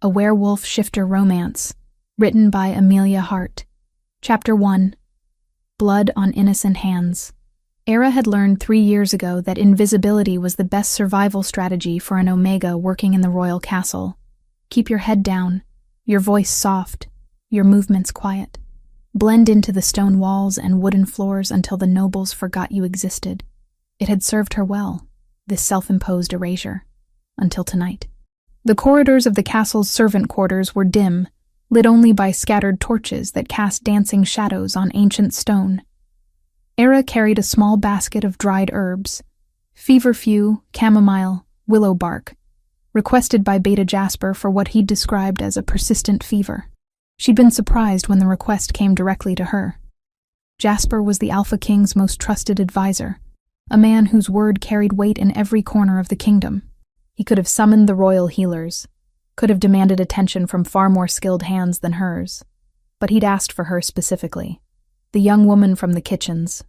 A Werewolf Shifter Romance, written by Amelia Hart. Chapter 1. Blood on Innocent Hands. Era had learned 3 years ago that invisibility was the best survival strategy for an Omega working in the royal castle. Keep your head down, your voice soft, your movements quiet. Blend into the stone walls and wooden floors until the nobles forgot you existed. It had served her well, this self-imposed erasure, until tonight. The corridors of the castle's servant quarters were dim, lit only by scattered torches that cast dancing shadows on ancient stone. Era carried a small basket of dried herbs, feverfew, chamomile, willow bark, requested by Beta Jasper for what he'd described as a persistent fever. She'd been surprised when the request came directly to her. Jasper was the Alpha King's most trusted advisor, a man whose word carried weight in every corner of the kingdom. He could have summoned the royal healers, could have demanded attention from far more skilled hands than hers, but he'd asked for her specifically. The young woman from the kitchens,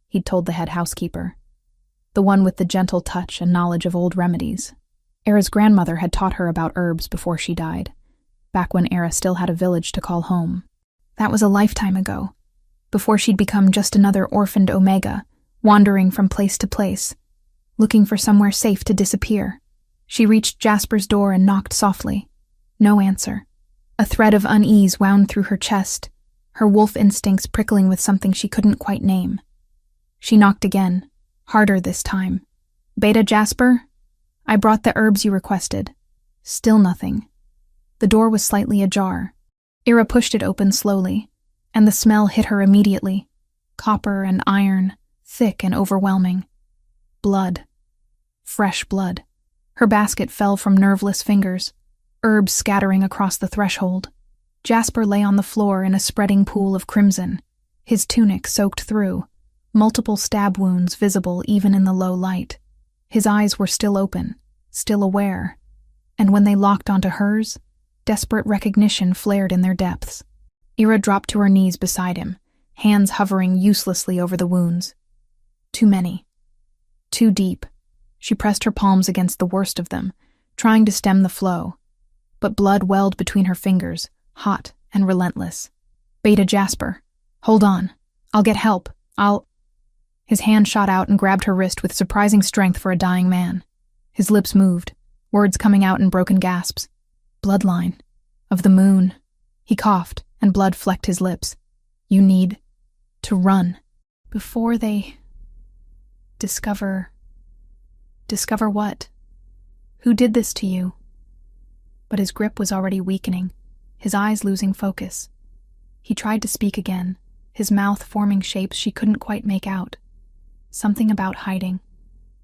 he'd told the head housekeeper. The one with the gentle touch and knowledge of old remedies. Era's grandmother had taught her about herbs before she died, back when Era still had a village to call home. That was a lifetime ago, before she'd become just another orphaned Omega, wandering from place to place, looking for somewhere safe to disappear. She reached Jasper's door and knocked softly. No answer. A thread of unease wound through her chest, her wolf instincts prickling with something she couldn't quite name. She knocked again, harder this time. "Beta Jasper? I brought the herbs you requested." Still nothing. The door was slightly ajar. Era pushed it open slowly, and the smell hit her immediately. Copper and iron, thick and overwhelming. Blood. Fresh blood. Her basket fell from nerveless fingers, herbs scattering across the threshold. Jasper lay on the floor in a spreading pool of crimson, his tunic soaked through, multiple stab wounds visible even in the low light. His eyes were still open, still aware, and when they locked onto hers, desperate recognition flared in their depths. Era dropped to her knees beside him, hands hovering uselessly over the wounds. Too many. Too deep. She pressed her palms against the worst of them, trying to stem the flow, but blood welled between her fingers, hot and relentless. "Beta Jasper, hold on. I'll get help. His hand shot out and grabbed her wrist with surprising strength for a dying man. His lips moved, words coming out in broken gasps. "Bloodline. Of the moon." He coughed, and blood flecked his lips. "You need to run. Before they discover what? Who did this to you?" But his grip was already weakening, his eyes losing focus. He tried to speak again, his mouth forming shapes she couldn't quite make out. Something about hiding,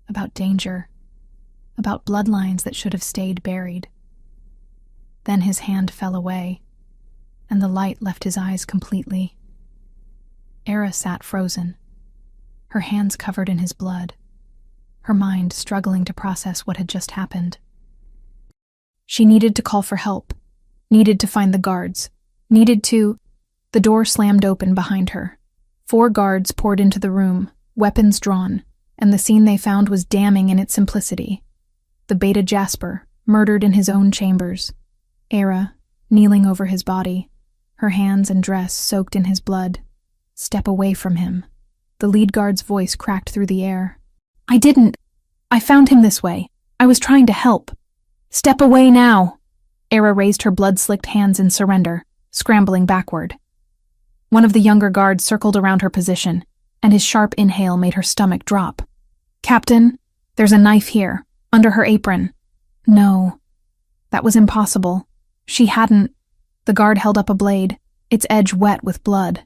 about danger, about bloodlines that should have stayed buried. Then his hand fell away, and the light left his eyes completely. Era sat frozen, her hands covered in his blood, her mind struggling to process what had just happened. She needed to call for help, needed to find the guards, The door slammed open behind her. 4 guards poured into the room, weapons drawn, and the scene they found was damning in its simplicity. The Beta Jasper, murdered in his own chambers. Era, kneeling over his body, her hands and dress soaked in his blood. "Step away from him." The lead guard's voice cracked through the air. I found him this way. I was trying to help." "Step away now!" Era raised her blood-slicked hands in surrender, scrambling backward. One of the younger guards circled around her position, and his sharp inhale made her stomach drop. "Captain, there's a knife here, under her apron." No. That was impossible. She hadn't. The guard held up a blade, its edge wet with blood.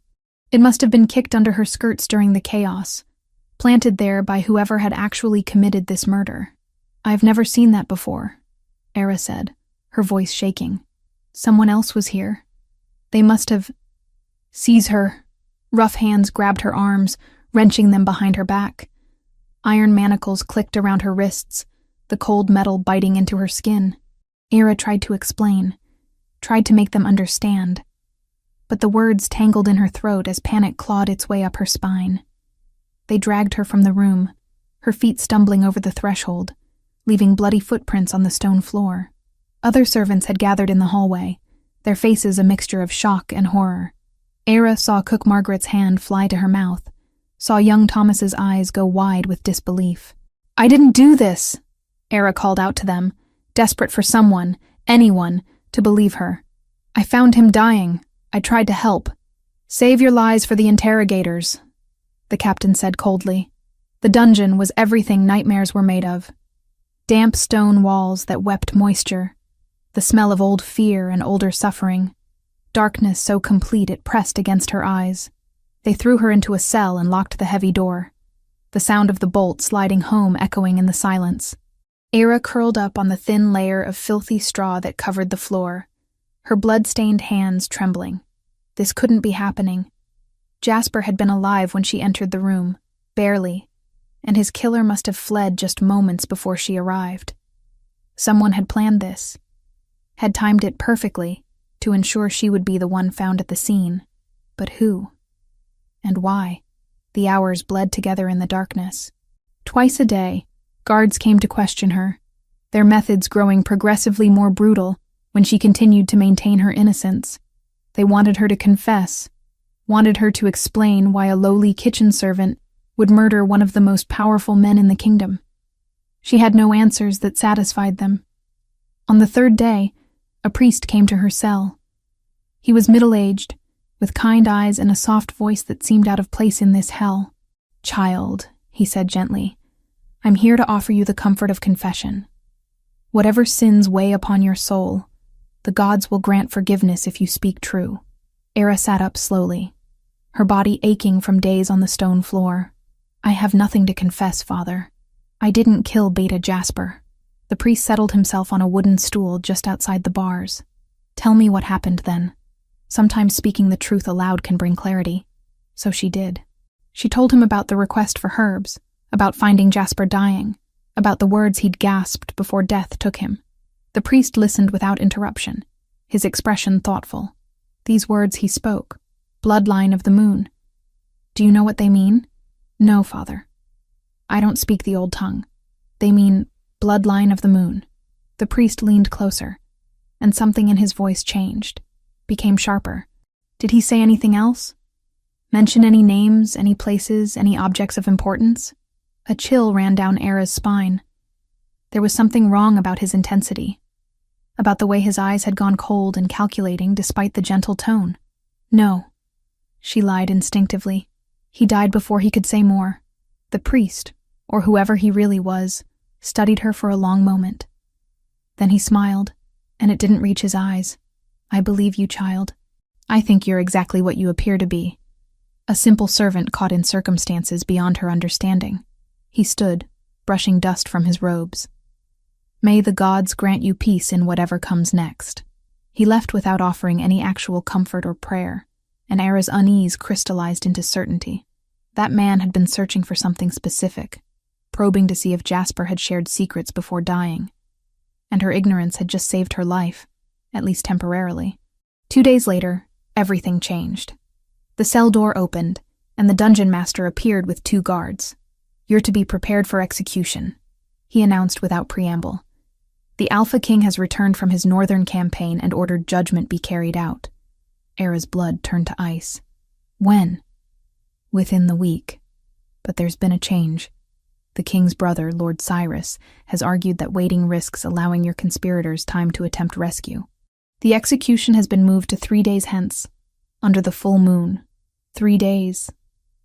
It must have been kicked under her skirts during the chaos, planted there by whoever had actually committed this murder. "I've never seen that before," Era said, her voice shaking. "Someone else was here. They must have..." "Seize her." Rough hands grabbed her arms, wrenching them behind her back. Iron manacles clicked around her wrists, the cold metal biting into her skin. Era tried to explain, tried to make them understand, but the words tangled in her throat as panic clawed its way up her spine. They dragged her from the room, her feet stumbling over the threshold, leaving bloody footprints on the stone floor. Other servants had gathered in the hallway, their faces a mixture of shock and horror. Era saw Cook Margaret's hand fly to her mouth, saw young Thomas's eyes go wide with disbelief. "I didn't do this," Era called out to them, desperate for someone, anyone, to believe her. "I found him dying. I tried to help." "Save your lies for the interrogators," the captain said coldly. The dungeon was everything nightmares were made of. Damp stone walls that wept moisture, the smell of old fear and older suffering, darkness so complete it pressed against her eyes. They threw her into a cell and locked the heavy door, the sound of the bolt sliding home echoing in the silence. Era curled up on the thin layer of filthy straw that covered the floor, her blood-stained hands trembling. This couldn't be happening. Jasper had been alive when she entered the room, barely, and his killer must have fled just moments before she arrived. Someone had planned this, had timed it perfectly to ensure she would be the one found at the scene. But who? And why? The hours bled together in the darkness. Twice a day, guards came to question her, their methods growing progressively more brutal when she continued to maintain her innocence. They wanted her to confess, wanted her to explain why a lowly kitchen servant would murder one of the most powerful men in the kingdom. She had no answers that satisfied them. On the third day, a priest came to her cell. He was middle-aged, with kind eyes and a soft voice that seemed out of place in this hell. "Child," he said gently, "I'm here to offer you the comfort of confession. Whatever sins weigh upon your soul, the gods will grant forgiveness if you speak true." Era sat up slowly, her body aching from days on the stone floor. "I have nothing to confess, Father. I didn't kill Beta Jasper." The priest settled himself on a wooden stool just outside the bars. "Tell me what happened then. Sometimes speaking the truth aloud can bring clarity." So she did. She told him about the request for herbs, about finding Jasper dying, about the words he'd gasped before death took him. The priest listened without interruption, his expression thoughtful. These words he spoke, "bloodline of the moon." "Do you know what they mean?" "No, Father. I don't speak the old tongue. They mean bloodline of the moon." The priest leaned closer, and something in his voice changed, became sharper. "Did he say anything else? Mention any names, any places, any objects of importance?" A chill ran down Era's spine. There was something wrong about his intensity, about the way his eyes had gone cold and calculating despite the gentle tone. "No," she lied instinctively. "He died before he could say more." The priest, or whoever he really was, studied her for a long moment. Then he smiled, and it didn't reach his eyes. "I believe you, child. I think you're exactly what you appear to be. A simple servant caught in circumstances beyond her understanding." He stood, brushing dust from his robes. "May the gods grant you peace in whatever comes next." He left without offering any actual comfort or prayer, and Era's unease crystallized into certainty. That man had been searching for something specific, probing to see if Jasper had shared secrets before dying. And her ignorance had just saved her life, at least temporarily. 2 days later, everything changed. The cell door opened, and the dungeon master appeared with 2 guards. "You're to be prepared for execution," he announced without preamble. "The Alpha King has returned from his northern campaign and ordered judgment be carried out." Era's blood turned to ice. "When?" "Within the week. But there's been a change. The king's brother, Lord Cyrus, has argued that waiting risks allowing your conspirators time to attempt rescue. The execution has been moved to 3 days hence, under the full moon. 3 days.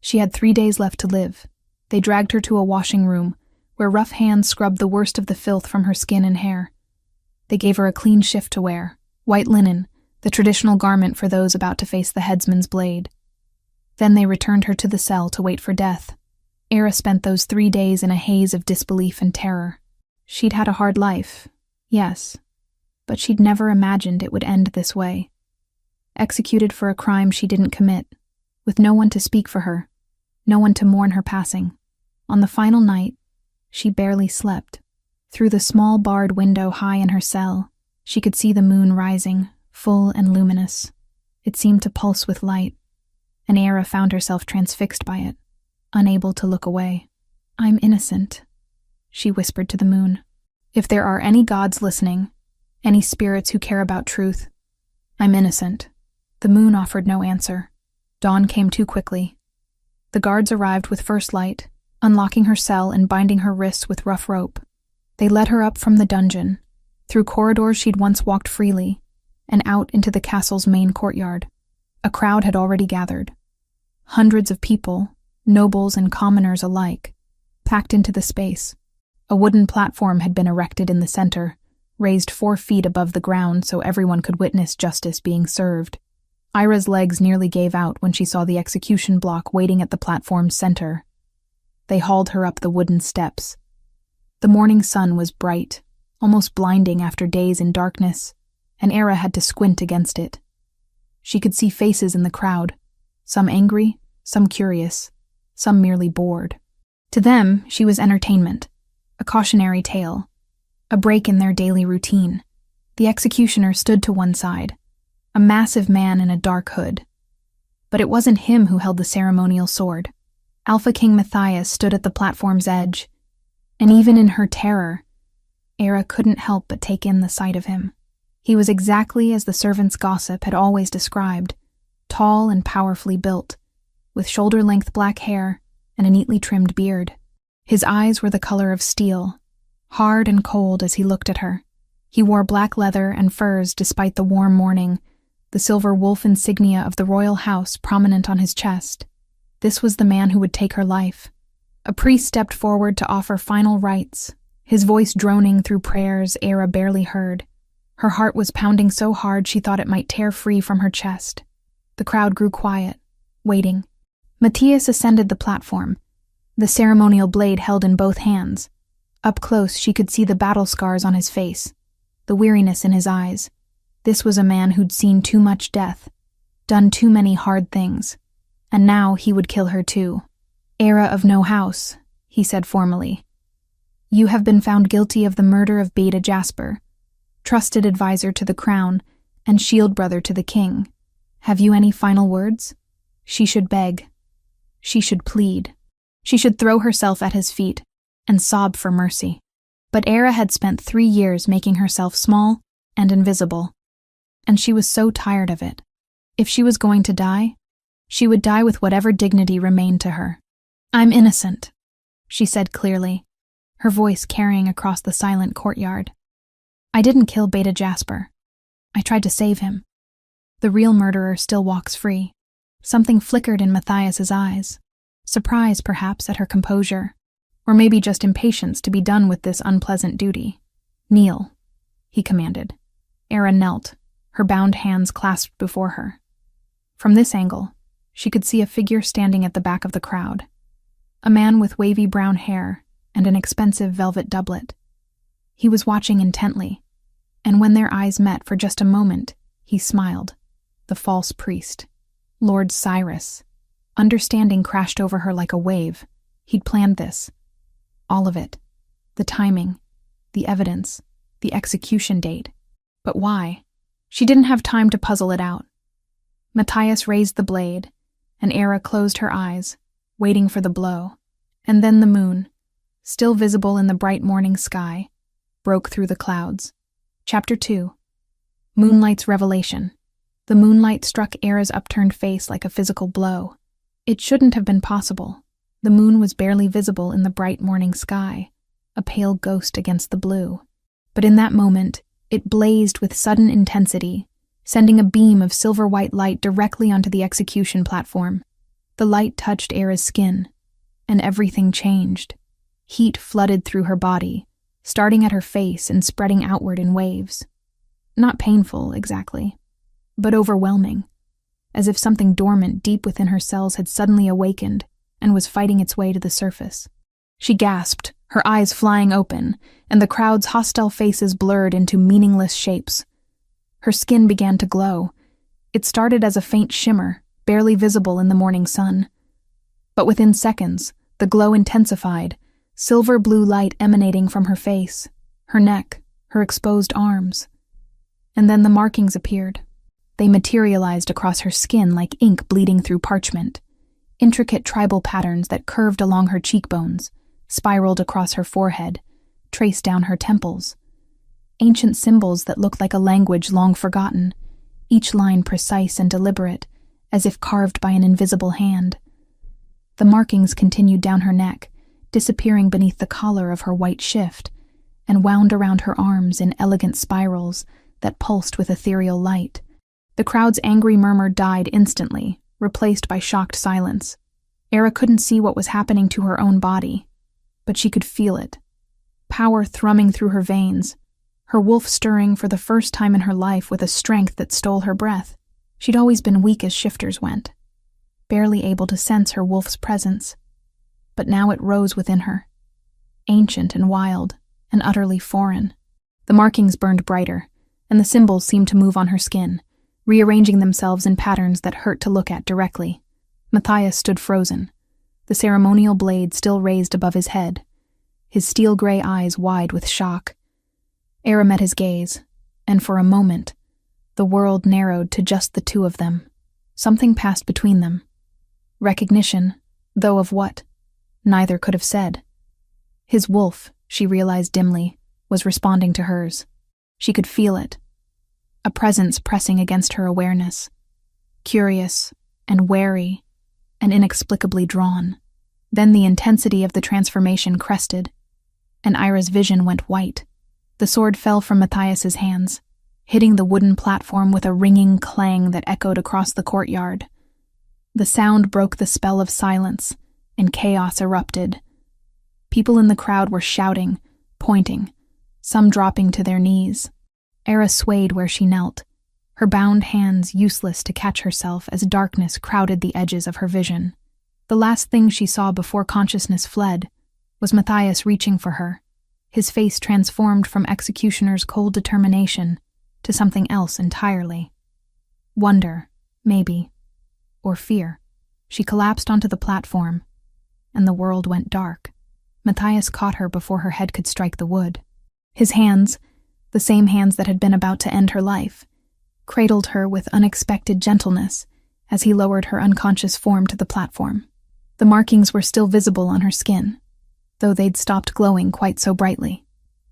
She had 3 days left to live. They dragged her to a washing room, where rough hands scrubbed the worst of the filth from her skin and hair. They gave her a clean shift to wear, white linen, the traditional garment for those about to face the headsman's blade. Then they returned her to the cell to wait for death. Era spent those 3 days in a haze of disbelief and terror. She'd had a hard life, yes, but she'd never imagined it would end this way. Executed for a crime she didn't commit, with no one to speak for her, no one to mourn her passing. On the final night, she barely slept. Through the small barred window high in her cell, she could see the moon rising, full and luminous. It seemed to pulse with light, and Era found herself transfixed by it, unable to look away. "I'm innocent," she whispered to the moon. "If there are any gods listening, Any spirits who care about truth? I'm innocent. The moon offered no answer. Dawn came too quickly. The guards arrived with first light, unlocking her cell and binding her wrists with rough rope. They led her up from the dungeon, through corridors she'd once walked freely, and out into the castle's main courtyard. A crowd had already gathered. Hundreds of people, nobles and commoners alike, packed into the space. A wooden platform had been erected in the center, raised 4 feet above the ground so everyone could witness justice being served. Ira's legs nearly gave out when she saw the execution block waiting at the platform's center. They hauled her up the wooden steps. The morning sun was bright, almost blinding after days in darkness, and Era had to squint against it. She could see faces in the crowd, some angry, some curious, some merely bored. To them, she was entertainment, a cautionary tale, a break in their daily routine. The executioner stood to one side, a massive man in a dark hood. But it wasn't him who held the ceremonial sword. Alpha King Matthias stood at the platform's edge, and even in her terror, Era couldn't help but take in the sight of him. He was exactly as the servant's gossip had always described, tall and powerfully built, with shoulder-length black hair and a neatly trimmed beard. His eyes were the color of steel, hard and cold as he looked at her. He wore black leather and furs despite the warm morning, the silver wolf insignia of the royal house prominent on his chest. This was the man who would take her life. A priest stepped forward to offer final rites, his voice droning through prayers Era barely heard. Her heart was pounding so hard she thought it might tear free from her chest. The crowd grew quiet, waiting. Matthias ascended the platform, the ceremonial blade held in both hands. Up close she could see the battle scars on his face, the weariness in his eyes. This was a man who'd seen too much death, done too many hard things, and now he would kill her too. Era of no house, he said formally. You have been found guilty of the murder of Beta Jasper, trusted advisor to the crown and shield brother to the king. Have you any final words? She should beg. She should plead. She should throw herself at his feet and sob for mercy. But Era had spent 3 years making herself small and invisible, and she was so tired of it. If she was going to die, she would die with whatever dignity remained to her. I'm innocent, she said clearly, her voice carrying across the silent courtyard. I didn't kill Beta Jasper. I tried to save him. The real murderer still walks free. Something flickered in Matthias's eyes. Surprise, perhaps, at her composure, or maybe just impatience to be done with this unpleasant duty. Kneel, he commanded. Era knelt, her bound hands clasped before her. From this angle, she could see a figure standing at the back of the crowd. A man with wavy brown hair and an expensive velvet doublet. He was watching intently, and when their eyes met for just a moment, he smiled. The false priest. Lord Cyrus. Understanding crashed over her like a wave. He'd planned this. All of it. The timing, the evidence, the execution date. But why? She didn't have time to puzzle it out. Matthias raised the blade, and Era closed her eyes, waiting for the blow. And then the moon, still visible in the bright morning sky, broke through the clouds. Chapter 2. Moonlight's revelation. The moonlight struck Era's upturned face like a physical blow. It shouldn't have been possible. The moon was barely visible in the bright morning sky, a pale ghost against the blue. But in that moment, it blazed with sudden intensity, sending a beam of silver-white light directly onto the execution platform. The light touched Era's skin, and everything changed. Heat flooded through her body, starting at her face and spreading outward in waves. Not painful, exactly, but overwhelming, as if something dormant deep within her cells had suddenly awakened and was fighting its way to the surface. She gasped, her eyes flying open, and the crowd's hostile faces blurred into meaningless shapes. Her skin began to glow. It started as a faint shimmer, barely visible in the morning sun. But within seconds, the glow intensified, silver blue light emanating from her face, her neck, her exposed arms. And then the markings appeared. They materialized across her skin like ink bleeding through parchment. Intricate tribal patterns that curved along her cheekbones, spiraled across her forehead, traced down her temples. ancient symbols that looked like a language long forgotten, each line precise and deliberate, as if carved by an invisible hand. The markings continued down her neck, disappearing beneath the collar of her white shift, and wound around her arms in elegant spirals that pulsed with ethereal light. The crowd's angry murmur died instantly, replaced by shocked silence. Era couldn't see what was happening to her own body, but she could feel it. Power thrumming through her veins, her wolf stirring for the first time in her life with a strength that stole her breath. She'd always been weak as shifters went, barely able to sense her wolf's presence. But now it rose within her, ancient and wild, and utterly foreign. The markings burned brighter, and the symbols seemed to move on her skin, rearranging themselves in patterns that hurt to look at directly. Matthias stood frozen, the ceremonial blade still raised above his head, his steel-gray eyes wide with shock. Era met his gaze, and for a moment, the world narrowed to just the two of them. Something passed between them. Recognition, though of what? Neither could have said. His wolf, she realized dimly, was responding to hers. She could feel it. A presence pressing against her awareness. Curious and wary and inexplicably drawn. Then the intensity of the transformation crested, and Ira's vision went white. The sword fell from Matthias's hands, hitting the wooden platform with a ringing clang that echoed across the courtyard. The sound broke the spell of silence, and chaos erupted. People in the crowd were shouting, pointing, some dropping to their knees. Era swayed where she knelt, her bound hands useless to catch herself as darkness crowded the edges of her vision. The last thing she saw before consciousness fled was Matthias reaching for her, his face transformed from executioner's cold determination to something else entirely. Wonder, maybe, or fear. She collapsed onto the platform, and the world went dark. Matthias caught her before her head could strike the wood. His hands, the same hands that had been about to end her life, cradled her with unexpected gentleness as he lowered her unconscious form to the platform. The markings were still visible on her skin, though they'd stopped glowing quite so brightly.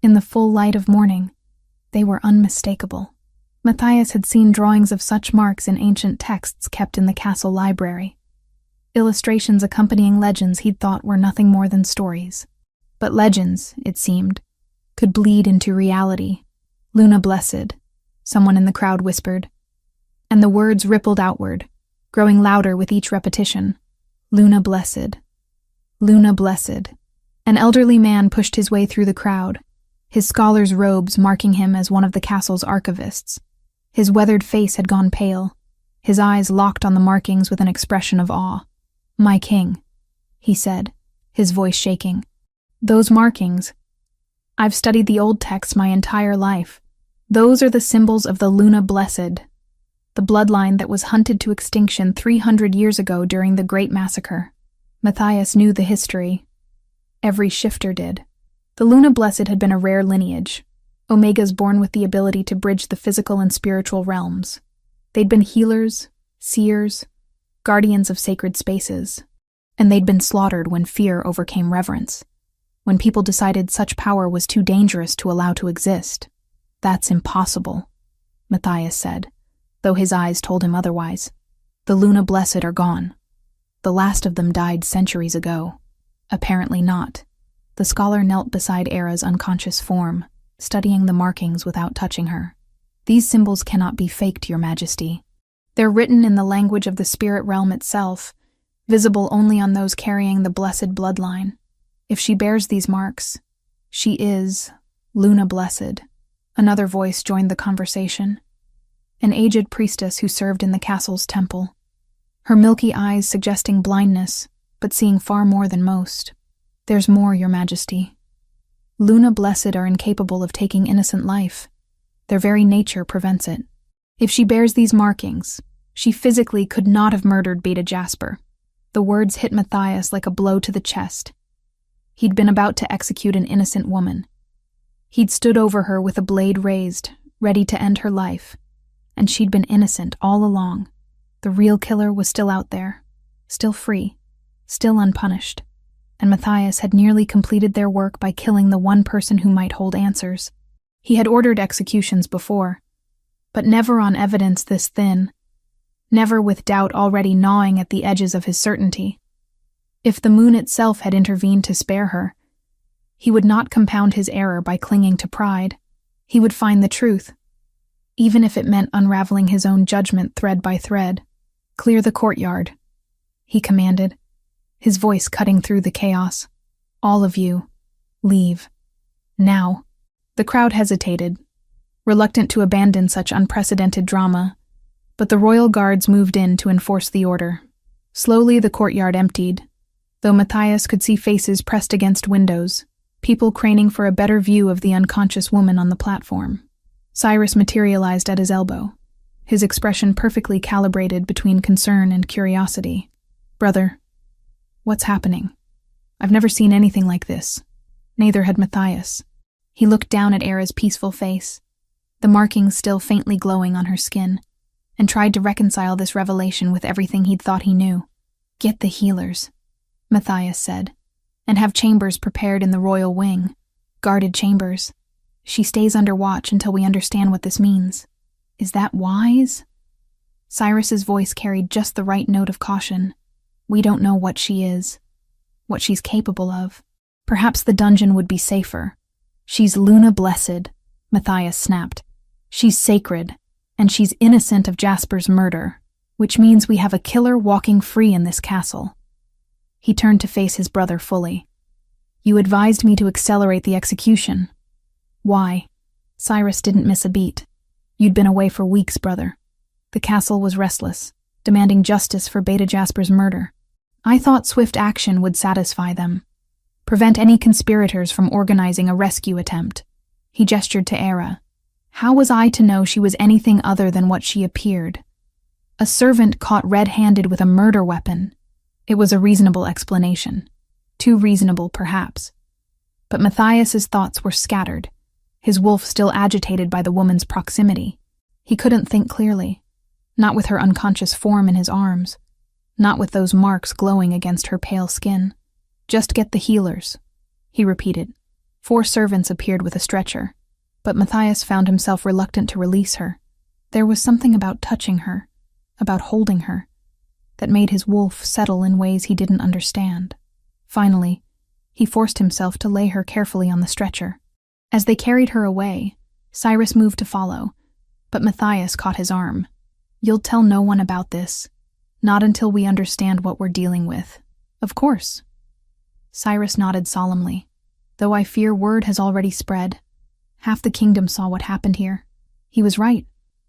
In the full light of morning, they were unmistakable. Matthias had seen drawings of such marks in ancient texts kept in the castle library. Illustrations accompanying legends he'd thought were nothing more than stories. But legends, it seemed, could bleed into reality. Luna blessed, someone in the crowd whispered, and the words rippled outward, growing louder with each repetition. Luna blessed. Luna blessed. An elderly man pushed his way through the crowd, his scholar's robes marking him as one of the castle's archivists. His weathered face had gone pale, his eyes locked on the markings with an expression of awe. "My king," he said, his voice shaking. "Those markings. I've studied the old texts my entire life. Those are the symbols of the Luna Blessed, the bloodline that was hunted to extinction 300 years ago during the Great Massacre." Matthias knew the history. Every shifter did. The Luna Blessed had been a rare lineage, Omegas born with the ability to bridge the physical and spiritual realms. They'd been healers, seers, guardians of sacred spaces, and they'd been slaughtered when fear overcame reverence, when people decided such power was too dangerous to allow to exist. "That's impossible," Matthias said, though his eyes told him otherwise. "The Luna Blessed are gone. The last of them died centuries ago." Apparently not. The scholar knelt beside Era's unconscious form, studying the markings without touching her. "These symbols cannot be faked, Your Majesty. They're written in the language of the spirit realm itself, visible only on those carrying the blessed bloodline. If she bears these marks, she is Luna Blessed." Another voice joined the conversation, an aged priestess who served in the castle's temple, her milky eyes suggesting blindness, but seeing far more than most. "There's more, Your Majesty. Luna Blessed are incapable of taking innocent life. Their very nature prevents it. If she bears these markings, she physically could not have murdered Beta Jasper." The words hit Matthias like a blow to the chest. He'd been about to execute an innocent woman. He'd stood over her with a blade raised, ready to end her life, and she'd been innocent all along. The real killer was still out there, still free, still unpunished, and Matthias had nearly completed their work by killing the one person who might hold answers. He had ordered executions before, but never on evidence this thin, never with doubt already gnawing at the edges of his certainty. If the moon itself had intervened to spare her, he would not compound his error by clinging to pride. He would find the truth, even if it meant unraveling his own judgment thread by thread. "Clear the courtyard," he commanded, his voice cutting through the chaos. "All of you, leave. Now." The crowd hesitated, reluctant to abandon such unprecedented drama, but the royal guards moved in to enforce the order. Slowly the courtyard emptied, though Matthias could see faces pressed against windows, people craning for a better view of the unconscious woman on the platform. Cyrus materialized at his elbow, his expression perfectly calibrated between concern and curiosity. "Brother, what's happening? I've never seen anything like this." Neither had Matthias. He looked down at Era's peaceful face, the markings still faintly glowing on her skin, and tried to reconcile this revelation with everything he'd thought he knew. "Get the healers," Matthias said, "and have chambers prepared in the royal wing. Guarded chambers. She stays under watch until we understand what this means." "Is that wise?" Cyrus's voice carried just the right note of caution. "We don't know what she is, what she's capable of. Perhaps the dungeon would be safer." "She's Luna Blessed," Matthias snapped. "She's sacred, and she's innocent of Jasper's murder, which means we have a killer walking free in this castle." He turned to face his brother fully. "You advised me to accelerate the execution." "Why?" Cyrus didn't miss a beat. "You'd been away for weeks, brother. The castle was restless, demanding justice for Beta Jasper's murder. I thought swift action would satisfy them, prevent any conspirators from organizing a rescue attempt." He gestured to Era. "How was I to know she was anything other than what she appeared? A servant caught red-handed with a murder weapon." It was a reasonable explanation. Too reasonable, perhaps. But Matthias's thoughts were scattered, his wolf still agitated by the woman's proximity. He couldn't think clearly, not with her unconscious form in his arms, not with those marks glowing against her pale skin. "Just get the healers," he repeated. 4 servants appeared with a stretcher, but Matthias found himself reluctant to release her. There was something about touching her, about holding her, that made his wolf settle in ways he didn't understand. Finally, he forced himself to lay her carefully on the stretcher. As they carried her away, Cyrus moved to follow, but Matthias caught his arm. "You'll tell no one about this, not until we understand what we're dealing with." "Of course." Cyrus nodded solemnly. "Though I fear word has already spread. Half the kingdom saw what happened here." He was right.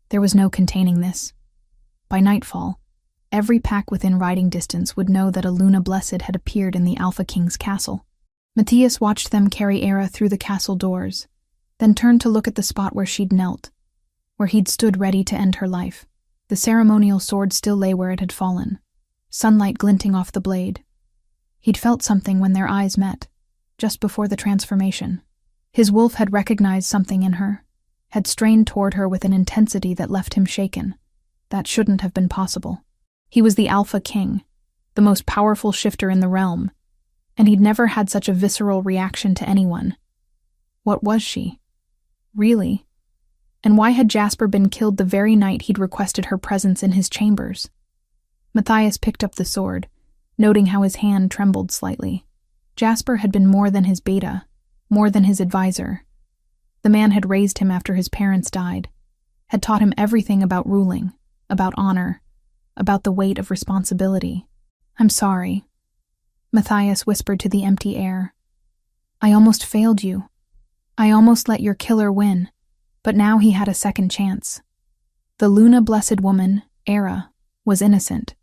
There was no containing this. By nightfall, every pack within riding distance would know that a Luna Blessed had appeared in the Alpha King's castle. Matthias watched them carry Era through the castle doors, then turned to look at the spot where she'd knelt, where he'd stood ready to end her life. The ceremonial sword still lay where it had fallen, sunlight glinting off the blade. He'd felt something when their eyes met, just before the transformation. His wolf had recognized something in her, had strained toward her with an intensity that left him shaken. That shouldn't have been possible. He was the Alpha King, the most powerful shifter in the realm, and he'd never had such a visceral reaction to anyone. What was she? Really? And why had Jasper been killed the very night he'd requested her presence in his chambers? Matthias picked up the sword, noting how his hand trembled slightly. Jasper had been more than his beta, more than his advisor. The man had raised him after his parents died, had taught him everything about ruling, about honor, about the weight of responsibility. "I'm sorry," Matthias whispered to the empty air. "I almost failed you. I almost let your killer win, but now he had a second chance." The Luna Blessed woman, Era, was innocent,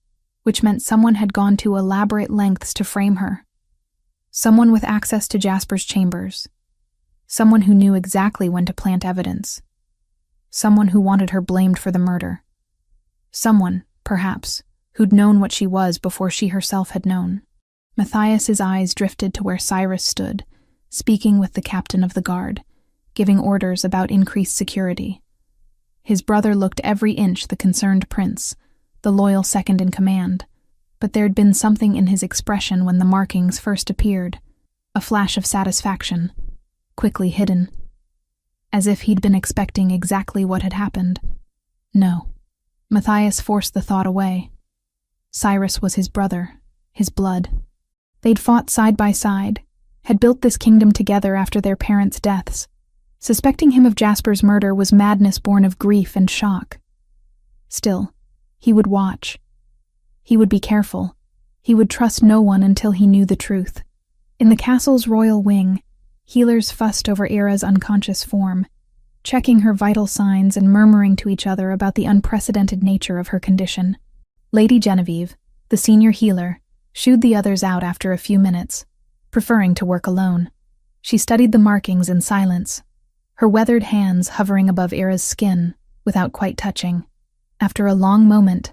which meant someone had gone to elaborate lengths to frame her. Someone with access to Jasper's chambers. Someone who knew exactly when to plant evidence. Someone who wanted her blamed for the murder. Someone, perhaps, who'd known what she was before she herself had known. Matthias's eyes drifted to where Cyrus stood, speaking with the captain of the guard, giving orders about increased security. His brother looked every inch the concerned prince, the loyal second in command, but there'd been something in his expression when the markings first appeared, a flash of satisfaction, quickly hidden. as if he'd been expecting exactly what had happened. No. Matthias forced the thought away. Cyrus was his brother, his blood. They'd fought side by side, had built this kingdom together after their parents' deaths. Suspecting him of Jasper's murder was madness born of grief and shock. Still, he would watch. He would be careful. He would trust no one until he knew the truth. In the castle's royal wing, healers fussed over Ira's unconscious form, checking her vital signs and murmuring to each other about the unprecedented nature of her condition. Lady Genevieve, the senior healer, shooed the others out after a few minutes, preferring to work alone. She studied the markings in silence, her weathered hands hovering above Ira's skin without quite touching. After a long moment,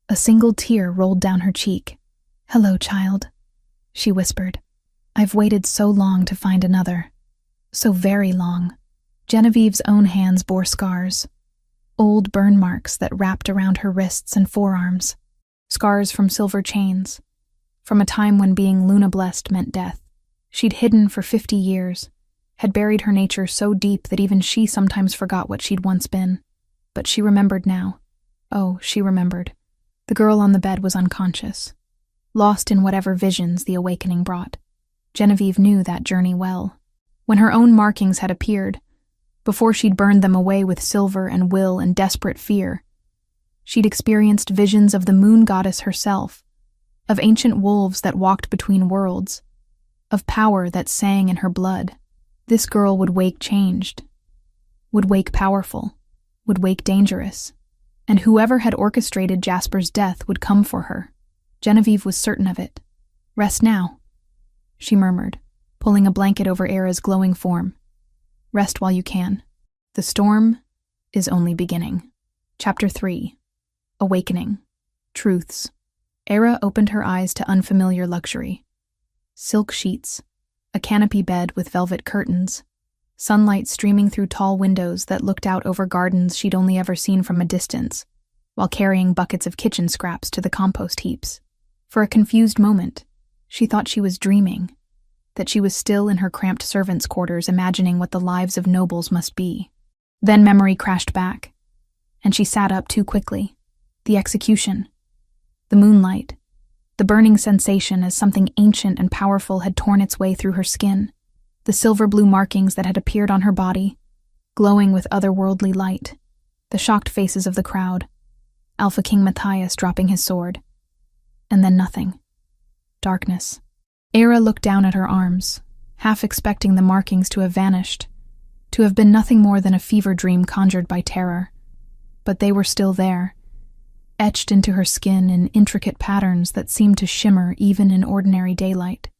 a single tear rolled down her cheek. "Hello, child," she whispered. "I've waited so long to find another. So very long." Genevieve's own hands bore scars, old burn marks that wrapped around her wrists and forearms, scars from silver chains, from a time when being Luna-blessed meant death. She'd hidden for 50 years, had buried her nature so deep that even she sometimes forgot what she'd once been. But she remembered now. Oh, she remembered. The girl on the bed was unconscious, lost in whatever visions the awakening brought. Genevieve knew that journey well. When her own markings had appeared, before she'd burned them away with silver and will and desperate fear, she'd experienced visions of the moon goddess herself, of ancient wolves that walked between worlds, of power that sang in her blood. This girl would wake changed, would wake powerful, would wake dangerous, and whoever had orchestrated Jasper's death would come for her. Genevieve was certain of it. "Rest now," she murmured, pulling a blanket over Ira's glowing form. "Rest while you can. The storm is only beginning." Chapter 3. Awakening. Truths. Ira opened her eyes to unfamiliar luxury. Silk sheets, a canopy bed with velvet curtains, sunlight streaming through tall windows that looked out over gardens she'd only ever seen from a distance, while carrying buckets of kitchen scraps to the compost heaps. For a confused moment, she thought she was dreaming, that she was still in her cramped servants' quarters imagining what the lives of nobles must be. Then memory crashed back, and she sat up too quickly. The execution, the moonlight, the burning sensation as something ancient and powerful had torn its way through her skin, the silver-blue markings that had appeared on her body, glowing with otherworldly light, the shocked faces of the crowd, Alpha King Matthias dropping his sword. And then nothing. Darkness. Ira looked down at her arms, half expecting the markings to have vanished, to have been nothing more than a fever dream conjured by terror. But they were still there, etched into her skin in intricate patterns that seemed to shimmer even in ordinary daylight.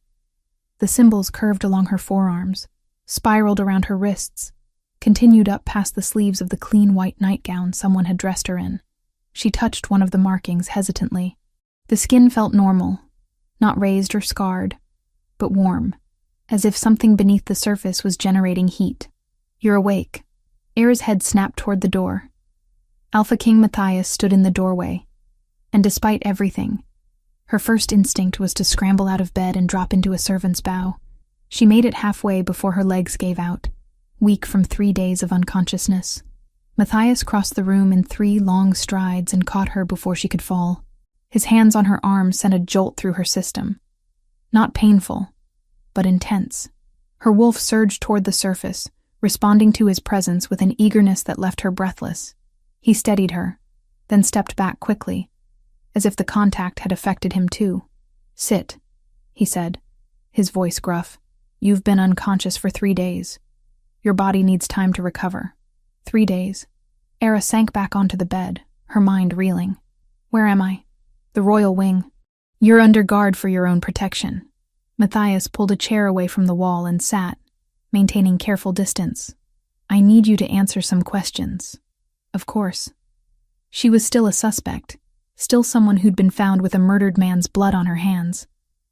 The symbols curved along her forearms, spiraled around her wrists, continued up past the sleeves of the clean white nightgown someone had dressed her in. She touched one of the markings hesitantly. The skin felt normal, not raised or scarred, but warm, as if something beneath the surface was generating heat. "You're awake." Ira's head snapped toward the door. Alpha King Matthias stood in the doorway, and despite everything, her first instinct was to scramble out of bed and drop into a servant's bow. She made it halfway before her legs gave out, weak from 3 days of unconsciousness. Matthias crossed the room in 3 long strides and caught her before she could fall. His hands on her arm sent a jolt through her system. Not painful, but intense. Her wolf surged toward the surface, responding to his presence with an eagerness that left her breathless. He steadied her, then stepped back quickly, as if the contact had affected him too. "Sit," he said, his voice gruff. "You've been unconscious for 3 days. Your body needs time to recover." 3 days. Ira sank back onto the bed, her mind reeling. "Where am I?" "The royal wing. You're under guard for your own protection." Matthias pulled a chair away from the wall and sat, maintaining careful distance. "I need you to answer some questions." Of course. She was still a suspect, still someone who'd been found with a murdered man's blood on her hands.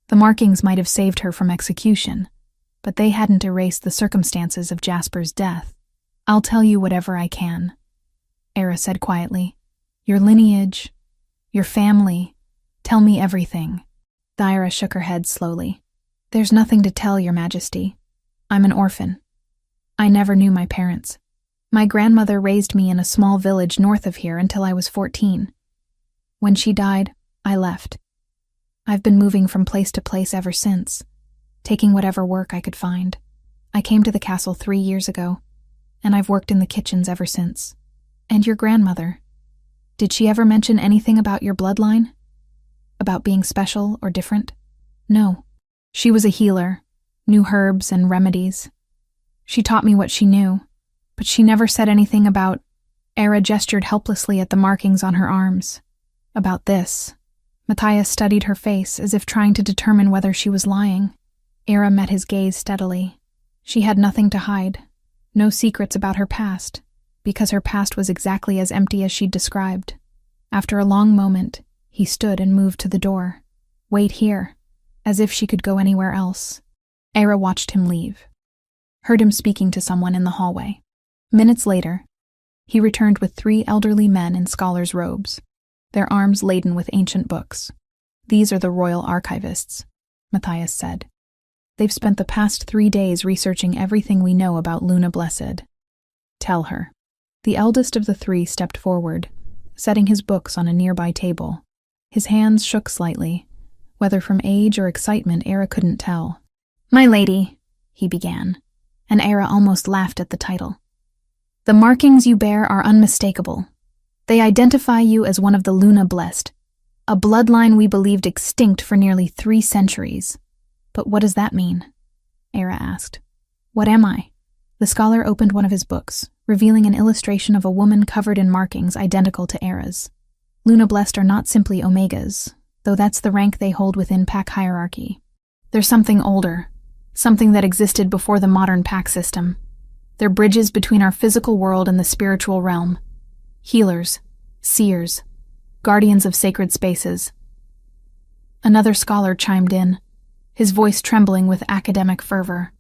The markings might have saved her from execution, but they hadn't erased the circumstances of Jasper's death. "I'll tell you whatever I can," Ira said quietly. "Your lineage, your family, tell me everything." Thyra shook her head slowly. "There's nothing to tell, Your Majesty. I'm an orphan. I never knew my parents." My grandmother raised me in a small village north of here until I was 14. When she died, I left. I've been moving from place to place ever since, taking whatever work I could find. I came to the castle 3 years ago, and I've worked in the kitchens ever since. And your grandmother, did she ever mention anything about your bloodline? About being special or different? No. She was a healer, knew herbs and remedies. She taught me what she knew, but she never said anything about— Era gestured helplessly at the markings on her arms. About this. Matthias studied her face as if trying to determine whether she was lying. Era met his gaze steadily. She had nothing to hide, no secrets about her past, because her past was exactly as empty as she'd described. After a long moment, he stood and moved to the door. Wait here, as if she could go anywhere else. Era watched him leave, heard him speaking to someone in the hallway. Minutes later, he returned with 3 elderly men in scholars' robes, their arms laden with ancient books. These are the royal archivists, Matthias said. They've spent the past 3 days researching everything we know about Luna Blessed. Tell her. The eldest of the 3 stepped forward, setting his books on a nearby table. His hands shook slightly, whether from age or excitement Era couldn't tell. My lady, he began, and Era almost laughed at the title. The markings you bear are unmistakable. They identify you as one of the Luna Blessed, a bloodline we believed extinct for nearly 3 centuries. But what does that mean? Era asked. What am I? The scholar opened one of his books, revealing an illustration of a woman covered in markings identical to Era's. Luna Blessed are not simply Omegas, though that's the rank they hold within pack hierarchy. They're something older, something that existed before the modern pack system. They're bridges between our physical world and the spiritual realm. Healers, seers, guardians of sacred spaces. Another scholar chimed in, his voice trembling with academic fervor.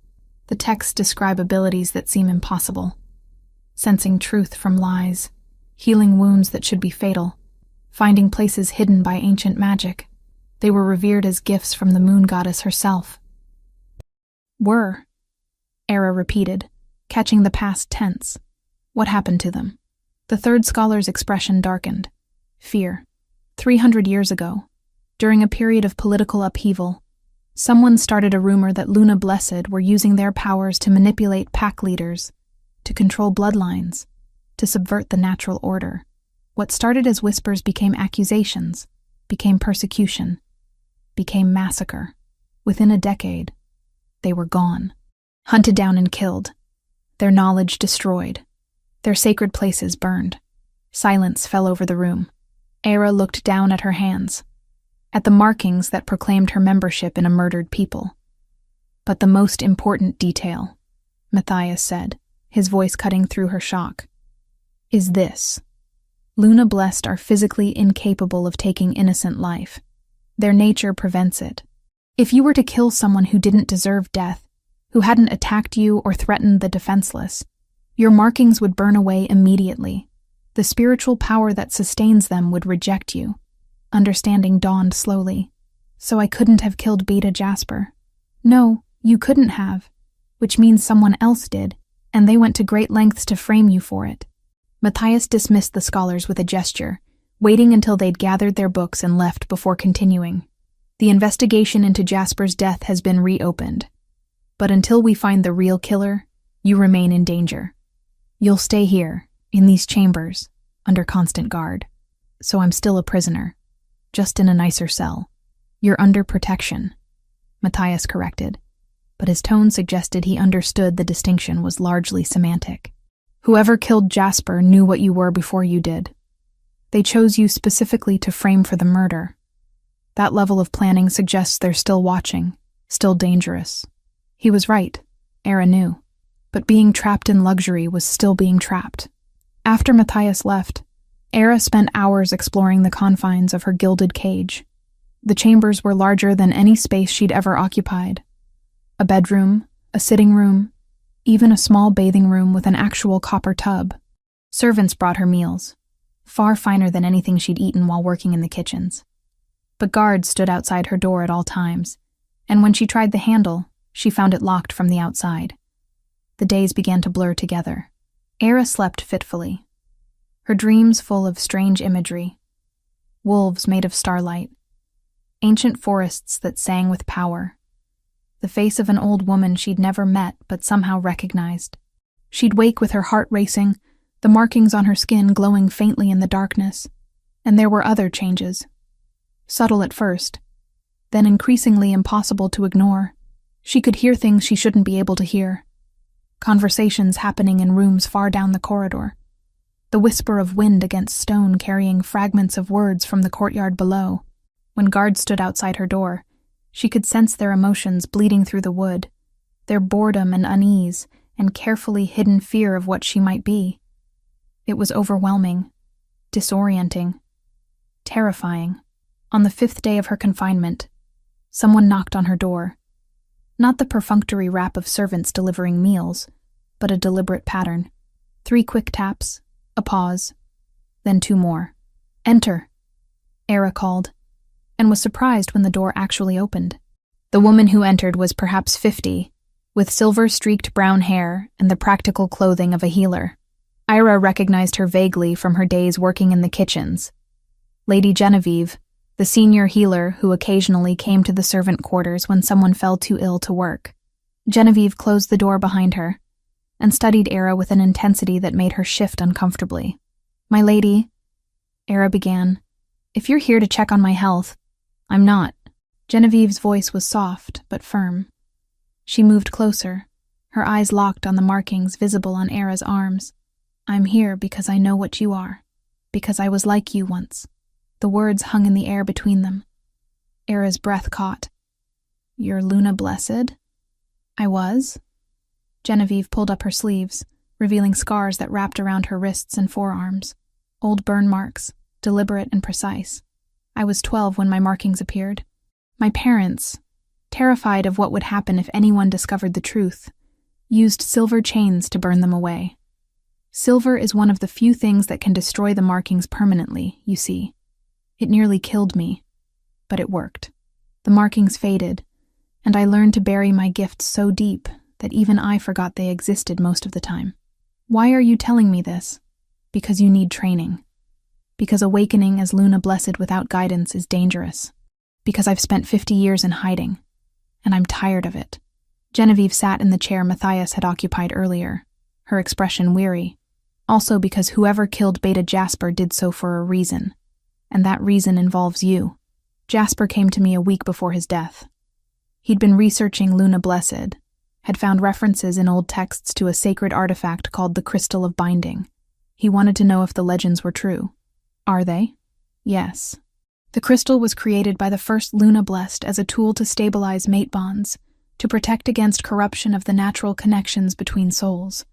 The texts describe abilities that seem impossible. Sensing truth from lies, healing wounds that should be fatal, finding places hidden by ancient magic. They were revered as gifts from the moon goddess herself. Were, Era repeated, catching the past tense. What happened to them? The third scholar's expression darkened. Fear. 300 years ago, during a period of political upheaval, someone started a rumor that Luna Blessed were using their powers to manipulate pack leaders, to control bloodlines, to subvert the natural order. What started as whispers became accusations, became persecution, became massacre. Within a decade, they were gone, hunted down and killed, their knowledge destroyed, their sacred places burned. Silence fell over the room. Era looked down at her hands, at the markings that proclaimed her membership in a murdered people. But the most important detail, Matthias said, his voice cutting through her shock, is this. Luna Blessed are physically incapable of taking innocent life. Their nature prevents it. If you were to kill someone who didn't deserve death, who hadn't attacked you or threatened the defenseless, your markings would burn away immediately. The spiritual power that sustains them would reject you. Understanding dawned slowly. So I couldn't have killed Beta Jasper. No, you couldn't have, which means someone else did, and they went to great lengths to frame you for it. Matthias dismissed the scholars with a gesture, waiting until they'd gathered their books and left before continuing. The investigation into Jasper's death has been reopened. But until we find the real killer, you remain in danger. You'll stay here, in these chambers, under constant guard. So I'm still a prisoner, just in a nicer cell. You're under protection, Matthias corrected, but his tone suggested he understood the distinction was largely semantic. Whoever killed Jasper knew what you were before you did. They chose you specifically to frame for the murder. That level of planning suggests they're still watching, still dangerous. He was right, Era knew, but being trapped in luxury was still being trapped. After Matthias left, Era spent hours exploring the confines of her gilded cage. The chambers were larger than any space she'd ever occupied. A bedroom, a sitting room, even a small bathing room with an actual copper tub. Servants brought her meals, far finer than anything she'd eaten while working in the kitchens. But guards stood outside her door at all times, and when she tried the handle, she found it locked from the outside. The days began to blur together. Era slept fitfully, her dreams full of strange imagery. Wolves made of starlight, ancient forests that sang with power, the face of an old woman she'd never met but somehow recognized. She'd wake with her heart racing, the markings on her skin glowing faintly in the darkness. And there were other changes. Subtle at first, then increasingly impossible to ignore. She could hear things she shouldn't be able to hear. Conversations happening in rooms far down the corridor. The whisper of wind against stone carrying fragments of words from the courtyard below. When guards stood outside her door, she could sense their emotions bleeding through the wood, their boredom and unease, and carefully hidden fear of what she might be. It was overwhelming, disorienting, terrifying. On the 5th day of her confinement, someone knocked on her door. Not the perfunctory rap of servants delivering meals, but a deliberate pattern. 3 quick taps, a pause, then 2 more. "Enter," Era called, and was surprised when the door actually opened. The woman who entered was perhaps 50, with silver-streaked brown hair and the practical clothing of a healer. Ira recognized her vaguely from her days working in the kitchens. Lady Genevieve, the senior healer who occasionally came to the servant quarters when someone fell too ill to work. Genevieve closed the door behind her and studied Era with an intensity that made her shift uncomfortably. "My lady," Era began, "if you're here to check on my health, I'm not." Genevieve's voice was soft but firm. She moved closer, her eyes locked on the markings visible on Era's arms. "I'm here because I know what you are, because I was like you once." The words hung in the air between them. Era's breath caught. "You're Luna Blessed?" "I was." Genevieve pulled up her sleeves, revealing scars that wrapped around her wrists and forearms. Old burn marks, deliberate and precise. "I was 12 when my markings appeared. My parents, terrified of what would happen if anyone discovered the truth, used silver chains to burn them away. Silver is one of the few things that can destroy the markings permanently, you see. It nearly killed me, but it worked. The markings faded, and I learned to bury my gifts so deep that even I forgot they existed most of the time. Why are you telling me this? Because you need training. Because awakening as Luna Blessed without guidance is dangerous. Because I've spent 50 years in hiding, and I'm tired of it." Genevieve sat in the chair Matthias had occupied earlier, her expression weary. "Also because whoever killed Beta Jasper did so for a reason, and that reason involves you. Jasper came to me a week before his death. He'd been researching Luna Blessed, had found references in old texts to a sacred artifact called the Crystal of Binding. He wanted to know if the legends were true. Are they? Yes. The crystal was created by the first Luna Blessed as a tool to stabilize mate bonds, to protect against corruption of the natural connections between souls.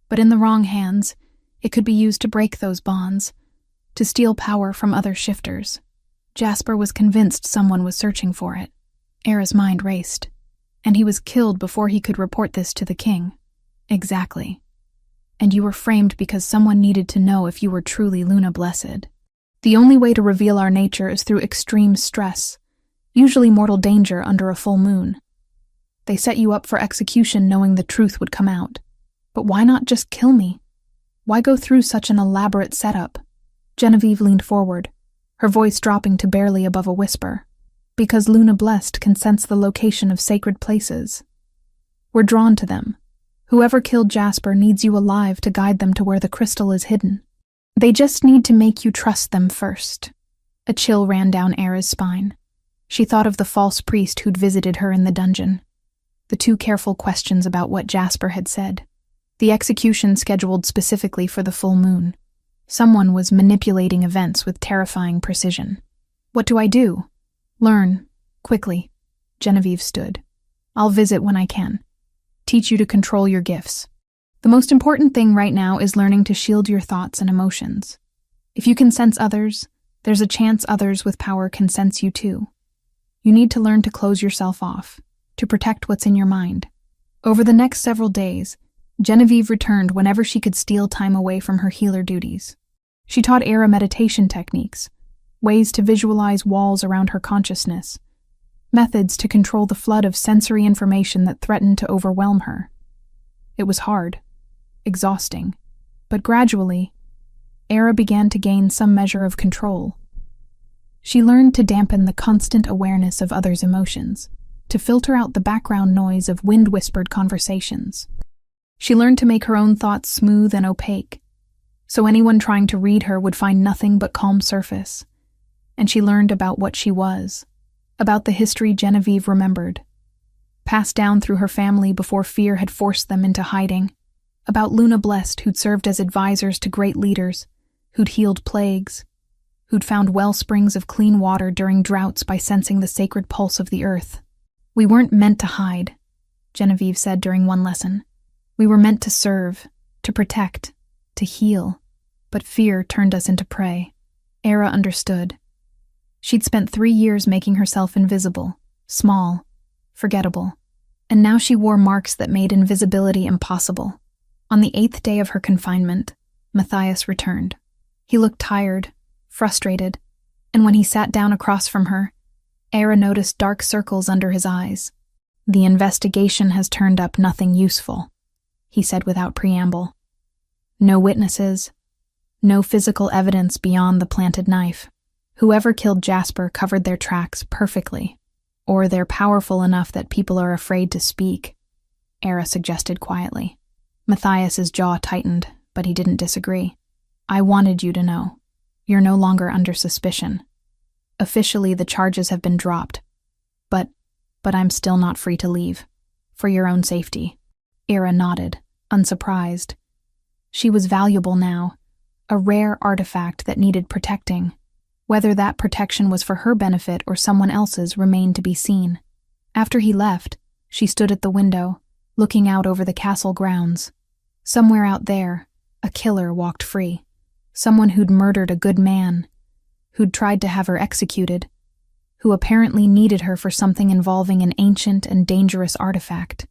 But in the wrong hands, it could be used to break those bonds, to steal power from other shifters. Jasper was convinced someone was searching for it. Era's mind raced. And he was killed before he could report this to the king. Exactly. And you were framed because someone needed to know if you were truly Luna Blessed. The only way to reveal our nature is through extreme stress, usually mortal danger under a full moon. They set you up for execution knowing the truth would come out. But why not just kill me? Why go through such an elaborate setup? Genevieve leaned forward, her voice dropping to barely above a whisper. Because Luna Blessed can sense the location of sacred places. We're drawn to them. Whoever killed Jasper needs you alive to guide them to where the crystal is hidden. They just need to make you trust them first. A chill ran down Era's spine. She thought of the false priest who'd visited her in the dungeon. The 2 careful questions about what Jasper had said. The execution scheduled specifically for the full moon. Someone was manipulating events with terrifying precision. What do I do? Learn, quickly. Genevieve stood. I'll visit when I can. Teach you to control your gifts. The most important thing right now is learning to shield your thoughts and emotions. If you can sense others, there's a chance others with power can sense you too. You need to learn to close yourself off, to protect what's in your mind. Over the next several days, Genevieve returned whenever she could steal time away from her healer duties. She taught Era meditation techniques, ways to visualize walls around her consciousness, methods to control the flood of sensory information that threatened to overwhelm her. It was hard, exhausting, But gradually, Era began to gain some measure of control. She learned to dampen the constant awareness of others' emotions, to filter out the background noise of wind-whispered conversations. She learned to make her own thoughts smooth and opaque, so anyone trying to read her would find nothing but calm surface. And she learned about what she was, about the history Genevieve remembered, passed down through her family before fear had forced them into hiding, about Luna Blessed, who'd served as advisors to great leaders, who'd healed plagues, who'd found well springs of clean water during droughts by sensing the sacred pulse of the earth. "We weren't meant to hide," Genevieve said during one lesson. "We were meant to serve, to protect, to heal. But fear turned us into prey." Era understood. She'd spent 3 years making herself invisible, small, forgettable, and now she wore marks that made invisibility impossible. On the 8th day of her confinement, Matthias returned. He looked tired, frustrated, and when he sat down across from her, Era noticed dark circles under his eyes. "The investigation has turned up nothing useful," he said without preamble. "No witnesses, no physical evidence beyond the planted knife. Whoever killed Jasper covered their tracks perfectly. Or they're powerful enough that people are afraid to speak," Era suggested quietly. Matthias's jaw tightened, but he didn't disagree. "I wanted you to know. You're no longer under suspicion. Officially, the charges have been dropped. But I'm still not free to leave. For your own safety." Era nodded, unsurprised. She was valuable now, a rare artifact that needed protecting. Whether that protection was for her benefit or someone else's remained to be seen. After he left, she stood at the window, looking out over the castle grounds. Somewhere out there, a killer walked free. Someone who'd murdered a good man, who'd tried to have her executed, who apparently needed her for something involving an ancient and dangerous artifact.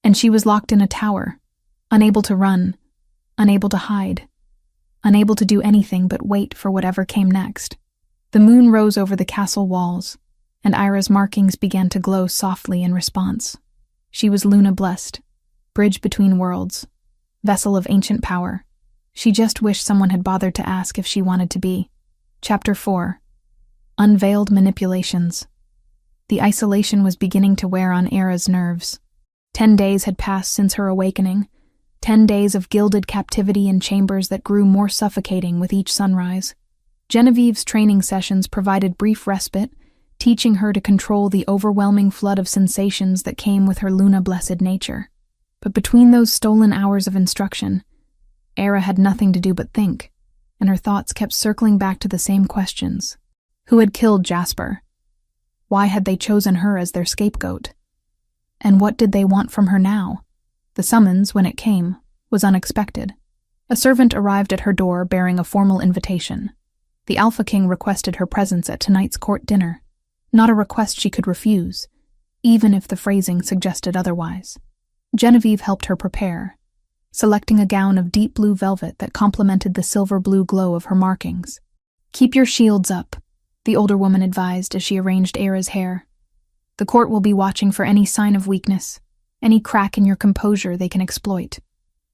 And she was locked in a tower, unable to run, unable to hide, unable to do anything but wait for whatever came next. The moon rose over the castle walls, and Ira's markings began to glow softly in response. She was Luna Blessed, bridge between worlds, vessel of ancient power. She just wished someone had bothered to ask if she wanted to be. Chapter 4. Unveiled Manipulations. The isolation was beginning to wear on Era's nerves. 10 days had passed since her awakening, 10 days of gilded captivity in chambers that grew more suffocating with each sunrise. Genevieve's training sessions provided brief respite, teaching her to control the overwhelming flood of sensations that came with her Luna-blessed nature. But between those stolen hours of instruction, Era had nothing to do but think, and her thoughts kept circling back to the same questions. Who had killed Jasper? Why had they chosen her as their scapegoat? And what did they want from her now? The summons, when it came, was unexpected. A servant arrived at her door bearing a formal invitation. The Alpha King requested her presence at tonight's court dinner. Not a request she could refuse, even if the phrasing suggested otherwise. Genevieve helped her prepare, selecting a gown of deep blue velvet that complemented the silver-blue glow of her markings. "Keep your shields up," the older woman advised as she arranged Era's hair. "The court will be watching for any sign of weakness, any crack in your composure they can exploit."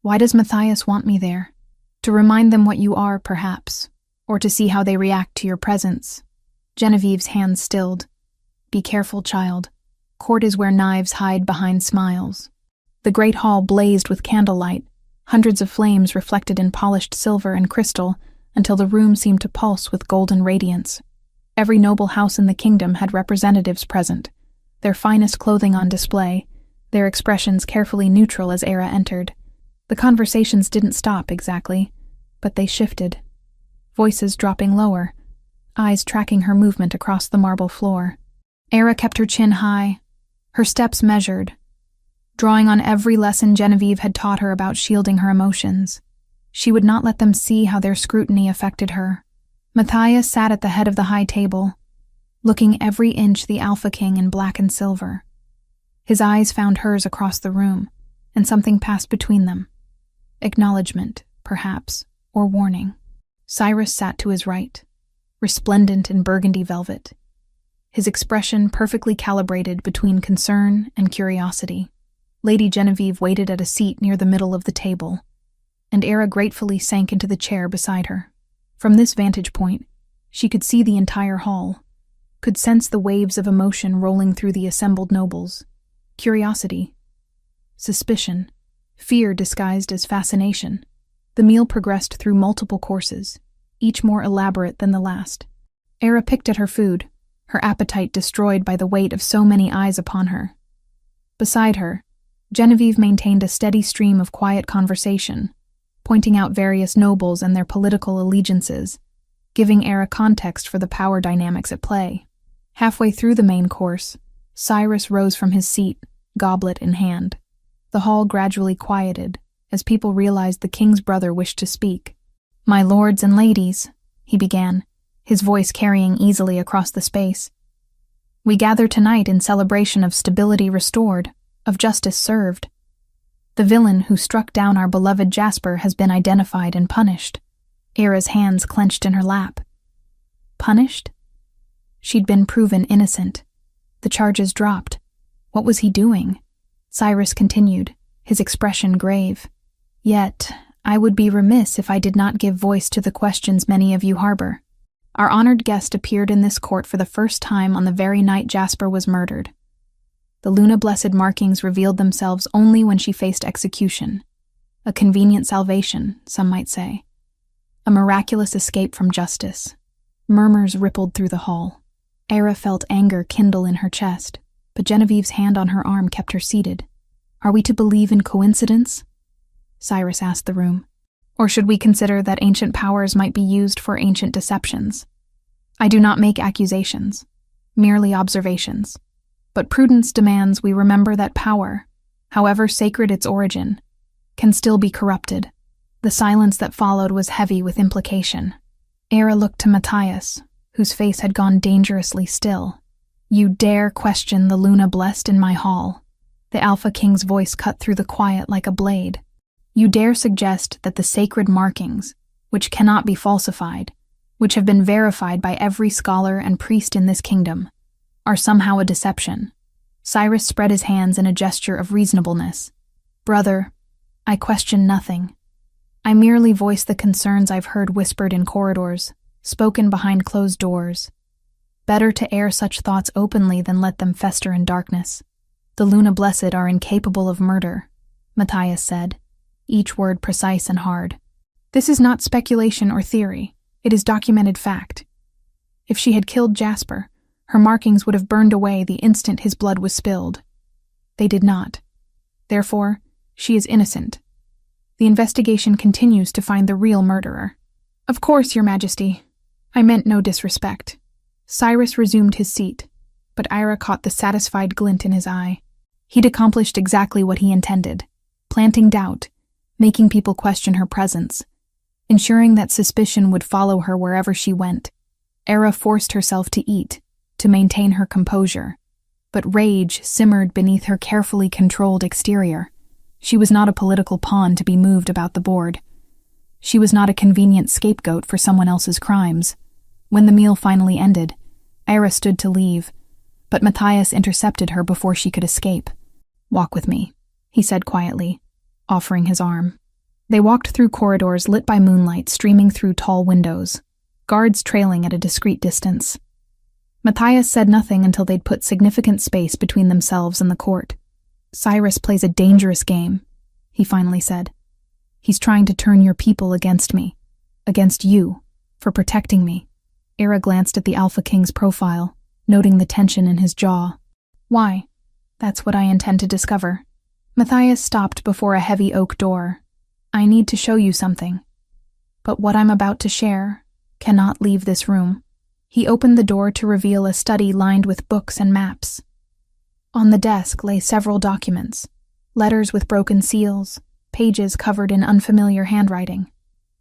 "Why does Matthias want me there?" "To remind them what you are, perhaps, or to see how they react to your presence." Genevieve's hands stilled. "Be careful, child. Court is where knives hide behind smiles." The great hall blazed with candlelight, hundreds of flames reflected in polished silver and crystal until the room seemed to pulse with golden radiance. Every noble house in the kingdom had representatives present, their finest clothing on display, their expressions carefully neutral as Era entered. The conversations didn't stop exactly, but they shifted, voices dropping lower, eyes tracking her movement across the marble floor. Era kept her chin high, her steps measured, drawing on every lesson Genevieve had taught her about shielding her emotions. She would not let them see how their scrutiny affected her. Matthias sat at the head of the high table, looking every inch the Alpha King in black and silver. His eyes found hers across the room, and something passed between them. Acknowledgement, perhaps, or warning. Cyrus sat to his right, resplendent in burgundy velvet, his expression perfectly calibrated between concern and curiosity. Lady Genevieve waited at a seat near the middle of the table, and Era gratefully sank into the chair beside her. From this vantage point, she could see the entire hall, could sense the waves of emotion rolling through the assembled nobles. Curiosity, suspicion, fear disguised as fascination. The meal progressed through multiple courses, each more elaborate than the last. Era picked at her food, her appetite destroyed by the weight of so many eyes upon her. Beside her, Genevieve maintained a steady stream of quiet conversation, pointing out various nobles and their political allegiances, giving Era context for the power dynamics at play. Halfway through the main course, Cyrus rose from his seat, goblet in hand. The hall gradually quieted as people realized the king's brother wished to speak. "My lords and ladies," he began, his voice carrying easily across the space. "We gather tonight in celebration of stability restored, of justice served. The villain who struck down our beloved Jasper has been identified and punished." Era's hands clenched in her lap. Punished? She'd been proven innocent. The charges dropped. What was he doing? Cyrus continued, his expression grave. "Yet, I would be remiss if I did not give voice to the questions many of you harbor. Our honored guest appeared in this court for the first time on the very night Jasper was murdered. The Luna-blessed markings revealed themselves only when she faced execution. A convenient salvation, some might say. A miraculous escape from justice." Murmurs rippled through the hall. Era felt anger kindle in her chest, but Genevieve's hand on her arm kept her seated. "Are we to believe in coincidence?" Cyrus asked the room. "Or should we consider that ancient powers might be used for ancient deceptions? I do not make accusations, merely observations. But prudence demands we remember that power, however sacred its origin, can still be corrupted." The silence that followed was heavy with implication. Era looked to Matthias, whose face had gone dangerously still. "You dare question the Luna blessed in my hall?" The Alpha King's voice cut through the quiet like a blade. "You dare suggest that the sacred markings, which cannot be falsified, which have been verified by every scholar and priest in this kingdom, are somehow a deception?" Cyrus spread his hands in a gesture of reasonableness. "Brother, I question nothing. I merely voice the concerns I've heard whispered in corridors, spoken behind closed doors. Better to air such thoughts openly than let them fester in darkness. The Luna Blessed are incapable of murder," Matthias said, each word precise and hard. "This is not speculation or theory. It is documented fact. If she had killed Jasper, her markings would have burned away the instant his blood was spilled. They did not. Therefore, she is innocent. The investigation continues to find the real murderer." "Of course, Your Majesty. I meant no disrespect." Cyrus resumed his seat, but Ira caught the satisfied glint in his eye. He'd accomplished exactly what he intended, planting doubt, making people question her presence, ensuring that suspicion would follow her wherever she went. Era forced herself to eat, to maintain her composure, but rage simmered beneath her carefully controlled exterior. She was not a political pawn to be moved about the board. She was not a convenient scapegoat for someone else's crimes. When the meal finally ended, Ira stood to leave, but Matthias intercepted her before she could escape. "Walk with me," he said quietly, offering his arm. They walked through corridors lit by moonlight streaming through tall windows, guards trailing at a discreet distance. Matthias said nothing until they'd put significant space between themselves and the court. "Cyrus plays a dangerous game," he finally said. "He's trying to turn your people against me, against you, for protecting me." Era glanced at the Alpha King's profile, noting the tension in his jaw. "Why?" "That's what I intend to discover." Matthias stopped before a heavy oak door. "I need to show you something. But what I'm about to share cannot leave this room." He opened the door to reveal a study lined with books and maps. On the desk lay several documents, letters with broken seals, pages covered in unfamiliar handwriting.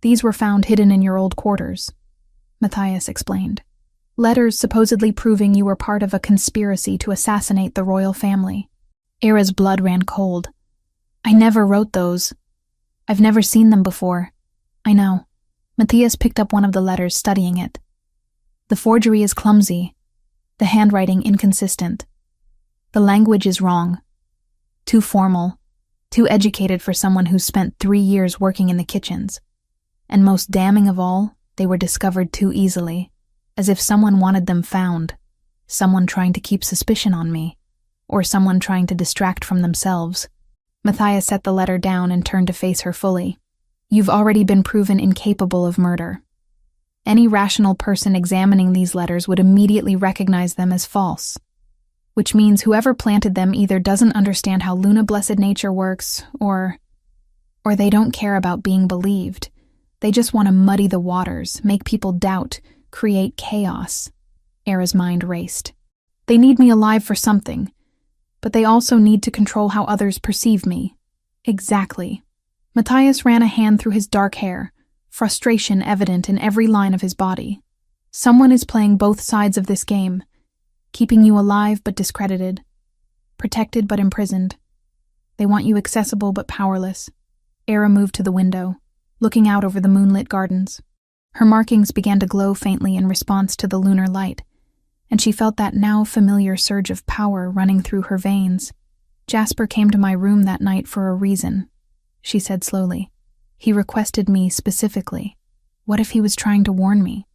"These were found hidden in your old quarters," Matthias explained. "Letters supposedly proving you were part of a conspiracy to assassinate the royal family." Era's blood ran cold. "I never wrote those. I've never seen them before." "I know." Matthias picked up one of the letters, studying it. "The forgery is clumsy, the handwriting inconsistent. The language is wrong, too formal. too educated for someone who spent 3 years working in the kitchens. And most damning of all, they were discovered too easily, as if someone wanted them found, someone trying to keep suspicion on me, or someone trying to distract from themselves. Matthias set the letter down and turned to face her fully. You've already been proven incapable of murder. Any rational person examining these letters would immediately recognize them as false, which means whoever planted them either doesn't understand how Luna-blessed nature works, or they don't care about being believed. They just want to muddy the waters, make people doubt, create chaos. Era's mind raced. They need me alive for something, but they also need to control how others perceive me. Exactly. Matthias ran a hand through his dark hair, frustration evident in every line of his body. Someone is playing both sides of this game, keeping you alive but discredited, protected but imprisoned. They want you accessible but powerless. Era moved to the window, looking out over the moonlit gardens. Her markings began to glow faintly in response to the lunar light, and she felt that now familiar surge of power running through her veins. Jasper came to my room that night for a reason, she said slowly. He requested me specifically. What if he was trying to warn me?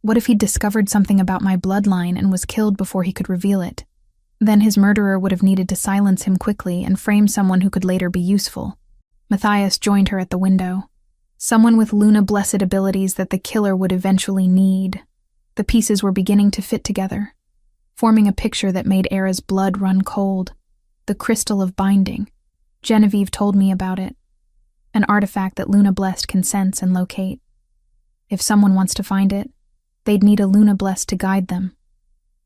What if he'd discovered something about my bloodline and was killed before he could reveal it? Then his murderer would have needed to silence him quickly and frame someone who could later be useful. Matthias joined her at the window. Someone with Luna-blessed abilities that the killer would eventually need. The pieces were beginning to fit together, forming a picture that made Era's blood run cold. The crystal of binding. Genevieve told me about it. An artifact that Luna-blessed can sense and locate. If someone wants to find it, they'd need a Luna-blessed to guide them.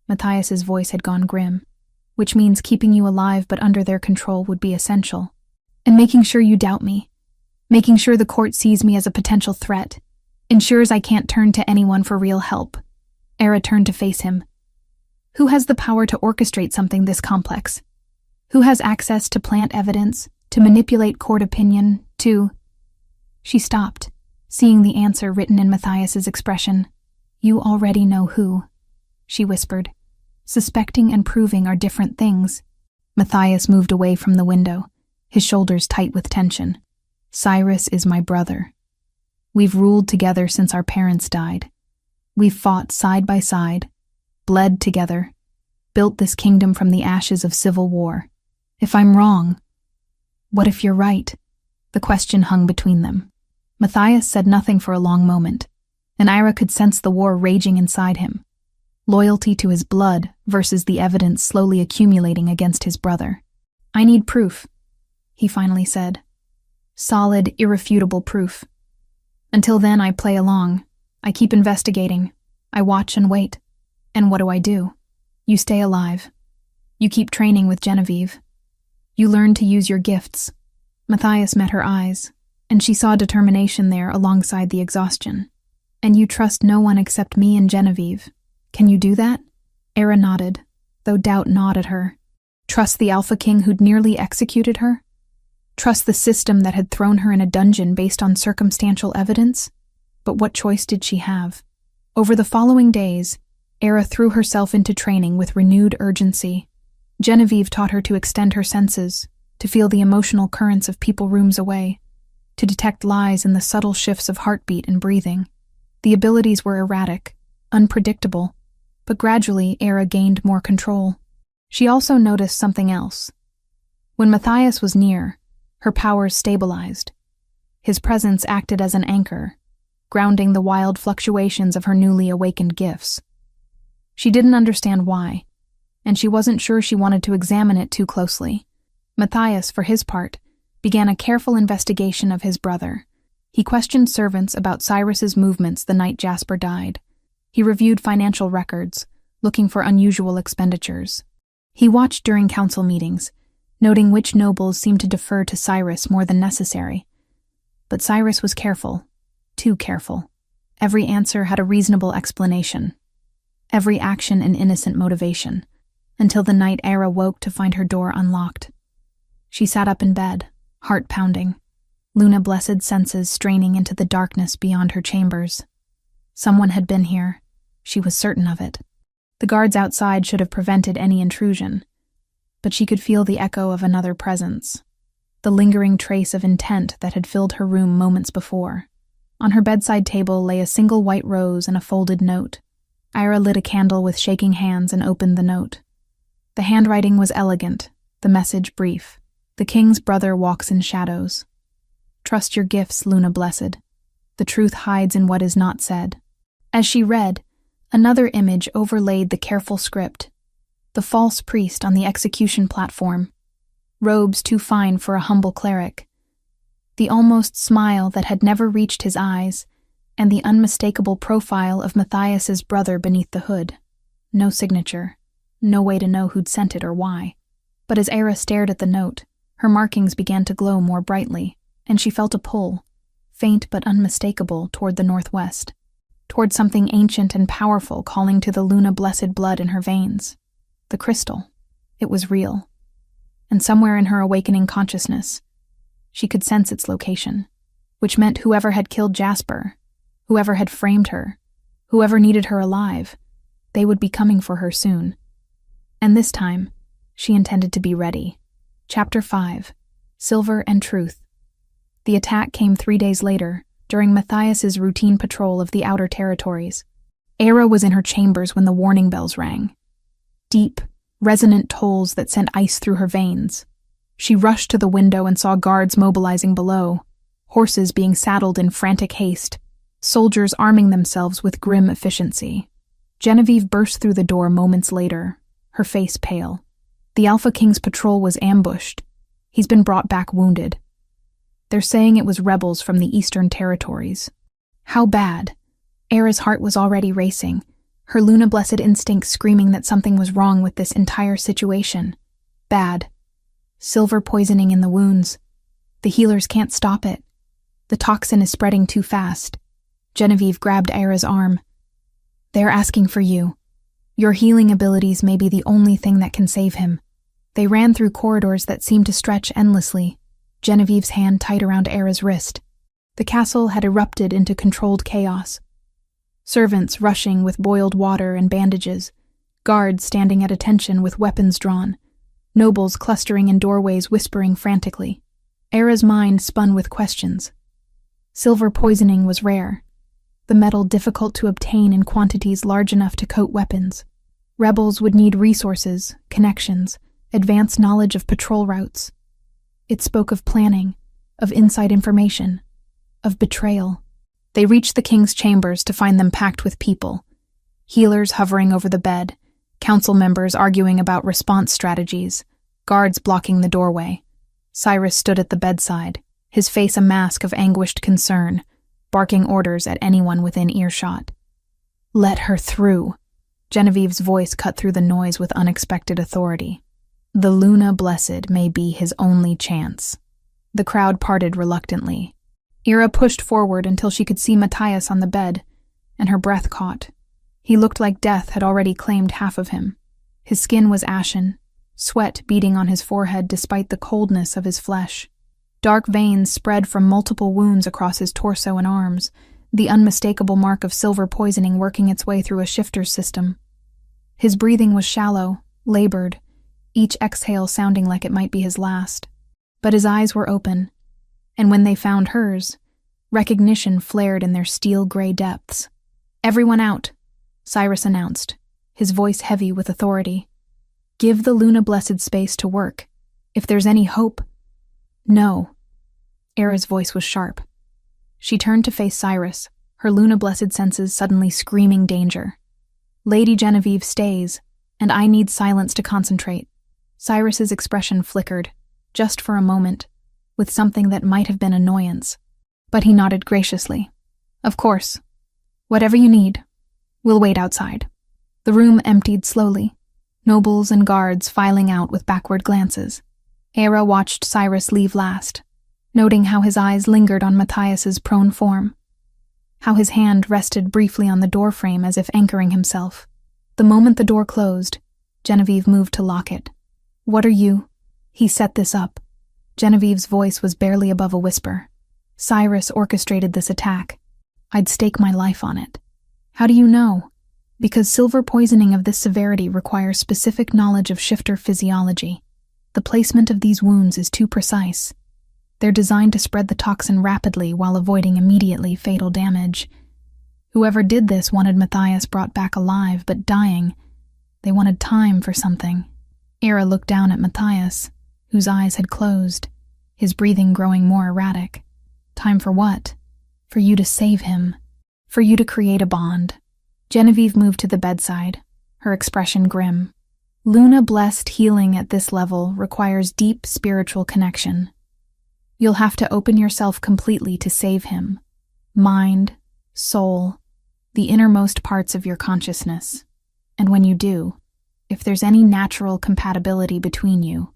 Matthias's voice had gone grim, which means keeping you alive but under their control would be essential. And making sure you doubt me. Making sure the court sees me as a potential threat. Ensures I can't turn to anyone for real help. Era turned to face him. Who has the power to orchestrate something this complex? Who has access to plant evidence, to manipulate court opinion, to... She stopped, seeing the answer written in Matthias's expression. You already know who, she whispered. Suspecting and proving are different things. Matthias moved away from the window, his shoulders tight with tension. Cyrus is my brother. We've ruled together since our parents died. We've fought side by side, bled together, built this kingdom from the ashes of civil war. If I'm wrong, what if you're right? The question hung between them. Matthias said nothing for a long moment, and Ira could sense the war raging inside him. Loyalty to his blood versus the evidence slowly accumulating against his brother. I need proof, he finally said. Solid, irrefutable proof. Until then, I play along. I keep investigating. I watch and wait. And what do? You stay alive. You keep training with Genevieve. You learn to use your gifts. Matthias met her eyes, and she saw determination there alongside the exhaustion. And you trust no one except me and Genevieve. Can you do that? Era nodded, though doubt gnawed at her. Trust the Alpha King who'd nearly executed her? Trust the system that had thrown her in a dungeon based on circumstantial evidence? But what choice did she have? Over the following days, Era threw herself into training with renewed urgency. Genevieve taught her to extend her senses, to feel the emotional currents of people rooms away, to detect lies in the subtle shifts of heartbeat and breathing. The abilities were erratic, unpredictable, but gradually Era gained more control. She also noticed something else. When Matthias was near, her powers stabilized. His presence acted as an anchor, grounding the wild fluctuations of her newly awakened gifts. She didn't understand why, and she wasn't sure she wanted to examine it too closely. Matthias, for his part, began a careful investigation of his brother. He questioned servants about Cyrus's movements the night Jasper died. He reviewed financial records, looking for unusual expenditures. He watched during council meetings, noting which nobles seemed to defer to Cyrus more than necessary. But Cyrus was careful, too careful. Every answer had a reasonable explanation. Every action an innocent motivation, until the night Era woke to find her door unlocked. She sat up in bed, heart pounding, Luna-blessed senses straining into the darkness beyond her chambers. Someone had been here. She was certain of it. The guards outside should have prevented any intrusion, but she could feel the echo of another presence. the lingering trace of intent that had filled her room moments before. On her bedside table lay a single white rose and a folded note. Ira lit a candle with shaking hands and opened the note. The handwriting was elegant, the message brief. The king's brother walks in shadows. Trust your gifts, Luna Blessed. The truth hides in what is not said. As she read, another image overlaid the careful script. The false priest on the execution platform. Robes too fine for a humble cleric. The almost smile that had never reached his eyes, and the unmistakable profile of Matthias's brother beneath the hood. No signature. No way to know who'd sent it or why. But as Era stared at the note, her markings began to glow more brightly, and she felt a pull, faint but unmistakable, toward the northwest, toward something ancient and powerful calling to the Luna Blessed blood in her veins. The crystal. It was real. And somewhere in her awakening consciousness, she could sense its location, which meant whoever had killed Jasper, whoever had framed her, whoever needed her alive, they would be coming for her soon. And this time, she intended to be ready. Chapter 5. Silver and Truth. The attack came 3 days later, during Matthias's routine patrol of the outer territories. Era was in her chambers when the warning bells rang. Deep, resonant tolls that sent ice through her veins. She rushed to the window and saw guards mobilizing below, horses being saddled in frantic haste, soldiers arming themselves with grim efficiency. Genevieve burst through the door moments later, her face pale. The Alpha King's patrol was ambushed. He's been brought back wounded. They're saying it was rebels from the Eastern Territories. How bad? Era's heart was already racing, her Luna Blessed instinct screaming that something was wrong with this entire situation. Bad. Silver poisoning in the wounds. The healers can't stop it. The toxin is spreading too fast. Genevieve grabbed Era's arm. They're asking for you. Your healing abilities may be the only thing that can save him. They ran through corridors that seemed to stretch endlessly, Genevieve's hand tight around Era's wrist. The castle had erupted into controlled chaos. Servants rushing with boiled water and bandages, guards standing at attention with weapons drawn, nobles clustering in doorways whispering frantically. Era's mind spun with questions. Silver poisoning was rare, the metal difficult to obtain in quantities large enough to coat weapons. Rebels would need resources, connections, advanced knowledge of patrol routes. It spoke of planning, of inside information, of betrayal. They reached the king's chambers to find them packed with people. Healers hovering over the bed, council members arguing about response strategies, guards blocking the doorway. Cyrus stood at the bedside, his face a mask of anguished concern, barking orders at anyone within earshot. Let her through. Genevieve's voice cut through the noise with unexpected authority. The Luna Blessed may be his only chance. The crowd parted reluctantly. Era pushed forward until she could see Matthias on the bed, and her breath caught. He looked like death had already claimed half of him. His skin was ashen, sweat beading on his forehead despite the coldness of his flesh. Dark veins spread from multiple wounds across his torso and arms, the unmistakable mark of silver poisoning working its way through a shifter's system. His breathing was shallow, labored, each exhale sounding like it might be his last. But his eyes were open, and when they found hers, recognition flared in their steel-gray depths. Everyone out, Cyrus announced, his voice heavy with authority. Give the Luna Blessed space to work. If there's any hope. No. Era's voice was sharp. She turned to face Cyrus, her Luna Blessed senses suddenly screaming danger. Lady Genevieve stays, and I need silence to concentrate. Cyrus's expression flickered, just for a moment, with something that might have been annoyance. But he nodded graciously. Of course. Whatever you need. We'll wait outside. The room emptied slowly, nobles and guards filing out with backward glances. Era watched Cyrus leave last, noting how his eyes lingered on Matthias's prone form, how his hand rested briefly on the doorframe as if anchoring himself. The moment the door closed, Genevieve moved to lock it. What are you? He set this up. Genevieve's voice was barely above a whisper. Cyrus orchestrated this attack. I'd stake my life on it. How do you know? Because silver poisoning of this severity requires specific knowledge of shifter physiology. The placement of these wounds is too precise. They're designed to spread the toxin rapidly while avoiding immediately fatal damage. Whoever did this wanted Matthias brought back alive, but dying. They wanted time for something. Era looked down at Matthias, whose eyes had closed, his breathing growing more erratic. Time for what? For you to save him. For you to create a bond. Genevieve moved to the bedside, her expression grim. Luna-blessed healing at this level requires deep spiritual connection. You'll have to open yourself completely to save him. Mind, soul, the innermost parts of your consciousness. And when you do, if there's any natural compatibility between you,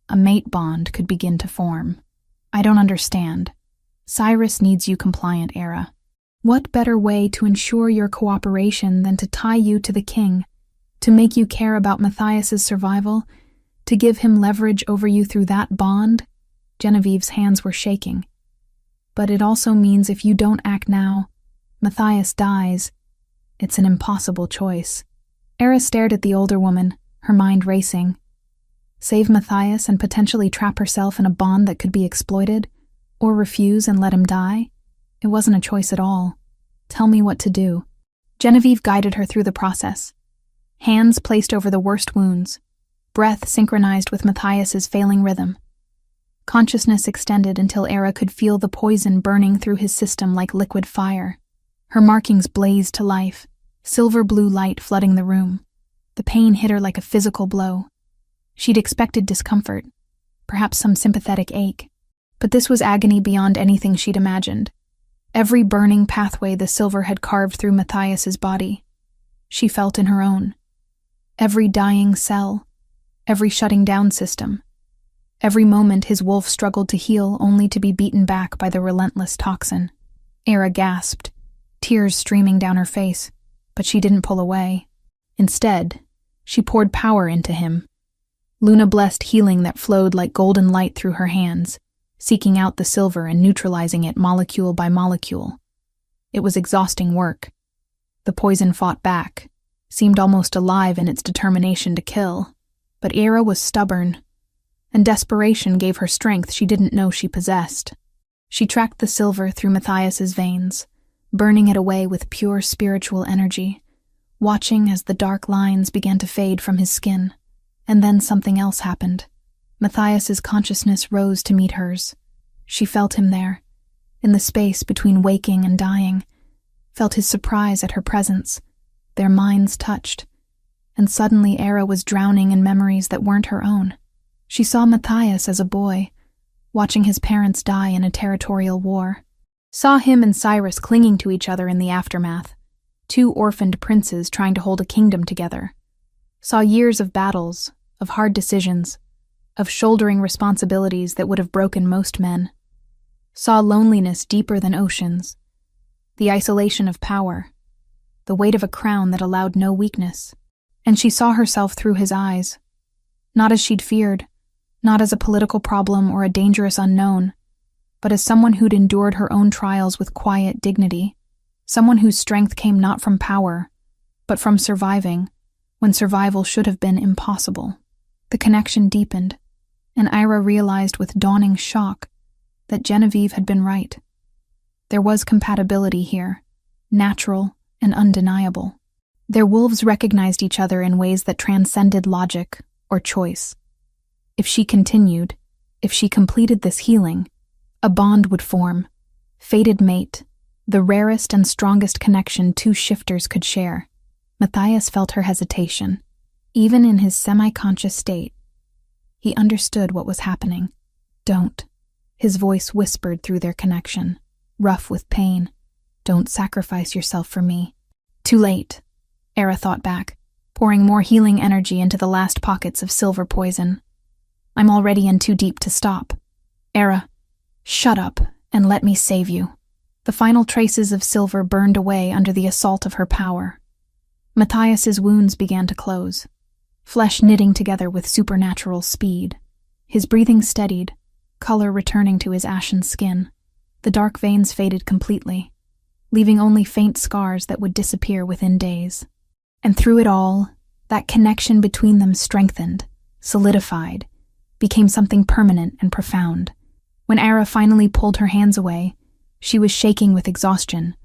a mate bond could begin to form. I don't understand. Cyrus needs you compliant, Era. What better way to ensure your cooperation than to tie you to the king, to make you care about Matthias's survival, to give him leverage over you through that bond? Genevieve's hands were shaking. But it also means if you don't act now, Matthias dies. It's an impossible choice. Era stared at the older woman, her mind racing. Save Matthias and potentially trap herself in a bond that could be exploited, or refuse and let him die? It wasn't a choice at all. Tell me what to do. Genevieve guided her through the process. Hands placed over the worst wounds, breath synchronized with Matthias's failing rhythm. Consciousness extended until Era could feel the poison burning through his system like liquid fire. Her markings blazed to life, silver blue light flooding the room. The pain hit her like a physical blow. She'd expected discomfort, perhaps some sympathetic ache, but this was agony beyond anything she'd imagined. Every burning pathway the silver had carved through Matthias's body, she felt in her own. Every dying cell, every shutting down system. Every moment his wolf struggled to heal only to be beaten back by the relentless toxin. Era gasped, tears streaming down her face, but she didn't pull away. Instead, she poured power into him. Luna-blessed healing that flowed like golden light through her hands, seeking out the silver and neutralizing it molecule by molecule. It was exhausting work. The poison fought back, seemed almost alive in its determination to kill, but Era was stubborn, and desperation gave her strength she didn't know she possessed. She tracked the silver through Matthias's veins, burning it away with pure spiritual energy, watching as the dark lines began to fade from his skin. And then something else happened. Matthias's consciousness rose to meet hers. She felt him there, in the space between waking and dying, felt his surprise at her presence. Their minds touched, and suddenly Era was drowning in memories that weren't her own. She saw Matthias as a boy, watching his parents die in a territorial war. Saw him and Cyrus clinging to each other in the aftermath, two orphaned princes trying to hold a kingdom together. Saw years of battles, of hard decisions, of shouldering responsibilities that would have broken most men. Saw loneliness deeper than oceans, the isolation of power, the weight of a crown that allowed no weakness. And she saw herself through his eyes, not as she'd feared, not as a political problem or a dangerous unknown, but as someone who'd endured her own trials with quiet dignity, someone whose strength came not from power, but from surviving, when survival should have been impossible. The connection deepened, and Ira realized with dawning shock that Genevieve had been right. There was compatibility here, natural and undeniable. Their wolves recognized each other in ways that transcended logic or choice. If she continued, if she completed this healing, a bond would form, fated mate, the rarest and strongest connection two shifters could share. Matthias felt her hesitation, even in his semi-conscious state. He understood what was happening. Don't. His voice whispered through their connection, rough with pain. Don't sacrifice yourself for me. Too late, Era thought back, pouring more healing energy into the last pockets of silver poison. I'm already in too deep to stop. Era, shut up and let me save you. The final traces of silver burned away under the assault of her power. Matthias's wounds began to close, flesh knitting together with supernatural speed. His breathing steadied, color returning to his ashen skin. The dark veins faded completely, leaving only faint scars that would disappear within days. And through it all, that connection between them strengthened, solidified, became something permanent and profound. When Era finally pulled her hands away, she was shaking with exhaustion.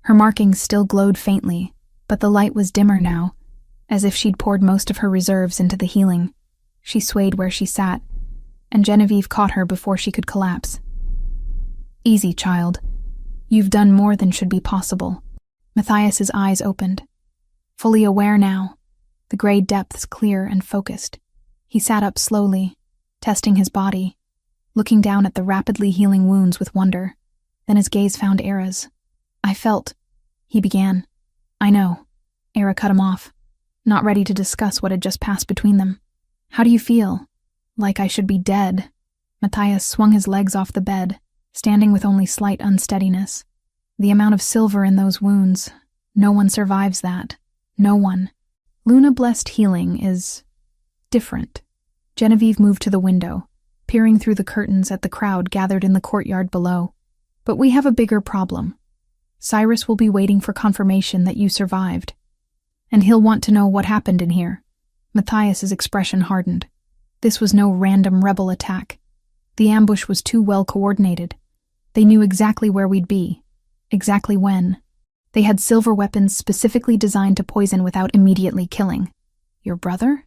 Her markings still glowed faintly, but the light was dimmer now, as if she'd poured most of her reserves into the healing. She swayed where she sat, and Genevieve caught her before she could collapse. "Easy, child. You've done more than should be possible." Matthias's eyes opened. Fully aware now, the gray depths clear and focused. He sat up slowly, testing his body, looking down at the rapidly healing wounds with wonder. Then his gaze found Era's. "I felt," he began. "I know." Era cut him off, not ready to discuss what had just passed between them. "How do you feel?" "Like I should be dead." Matthias swung his legs off the bed, standing with only slight unsteadiness. "The amount of silver in those wounds, no one survives that. No one. Luna-blessed healing is different." Genevieve moved to the window, peering through the curtains at the crowd gathered in the courtyard below. "But we have a bigger problem. Cyrus will be waiting for confirmation that you survived. And he'll want to know what happened in here." Matthias's expression hardened. This was no random rebel attack. The ambush was too well coordinated. They knew exactly where we'd be, exactly when. They had silver weapons specifically designed to poison without immediately killing. "Your brother?"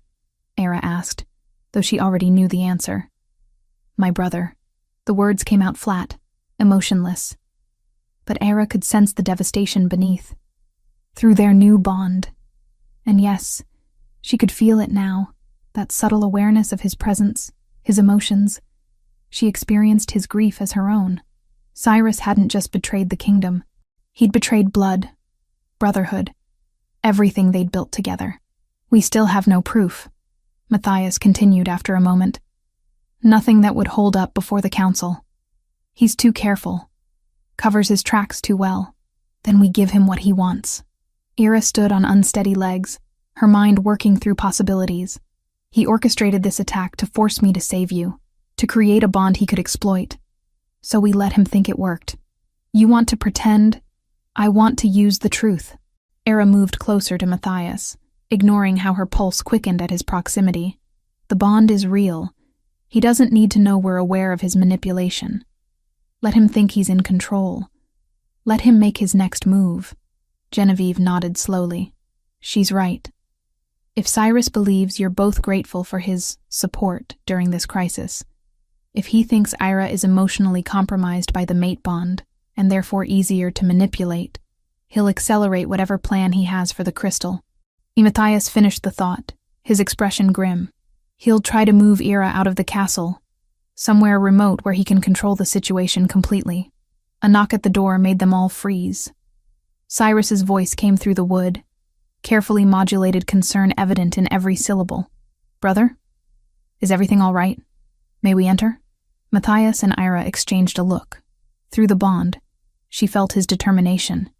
Era asked, though she already knew the answer. "My brother." The words came out flat, emotionless. But Era could sense the devastation beneath, through their new bond. And yes, she could feel it now, that subtle awareness of his presence, his emotions. She experienced his grief as her own. Cyrus hadn't just betrayed the kingdom. He'd betrayed blood, brotherhood, everything they'd built together. "We still have no proof," Matthias continued after a moment. "Nothing that would hold up before the council. He's too careful, covers his tracks too well. Then we give him what he wants." Era stood on unsteady legs, her mind working through possibilities. "He orchestrated this attack to force me to save you, to create a bond he could exploit. So we let him think it worked. You want to pretend? I want to use the truth." Era moved closer to Matthias, ignoring how her pulse quickened at his proximity. "The bond is real. He doesn't need to know we're aware of his manipulation. Let him think he's in control. Let him make his next move." Genevieve nodded slowly. "She's right. If Cyrus believes you're both grateful for his support during this crisis, if he thinks Ira is emotionally compromised by the mate bond, and therefore easier to manipulate, he'll accelerate whatever plan he has for the crystal." Matthias finished the thought, his expression grim. "He'll try to move Ira out of the castle, somewhere remote where he can control the situation completely." A knock at the door made them all freeze. Cyrus's voice came through the wood, carefully modulated concern evident in every syllable. "Brother? Is everything all right? May we enter?" Matthias and Ira exchanged a look. Through the bond, she felt his determination,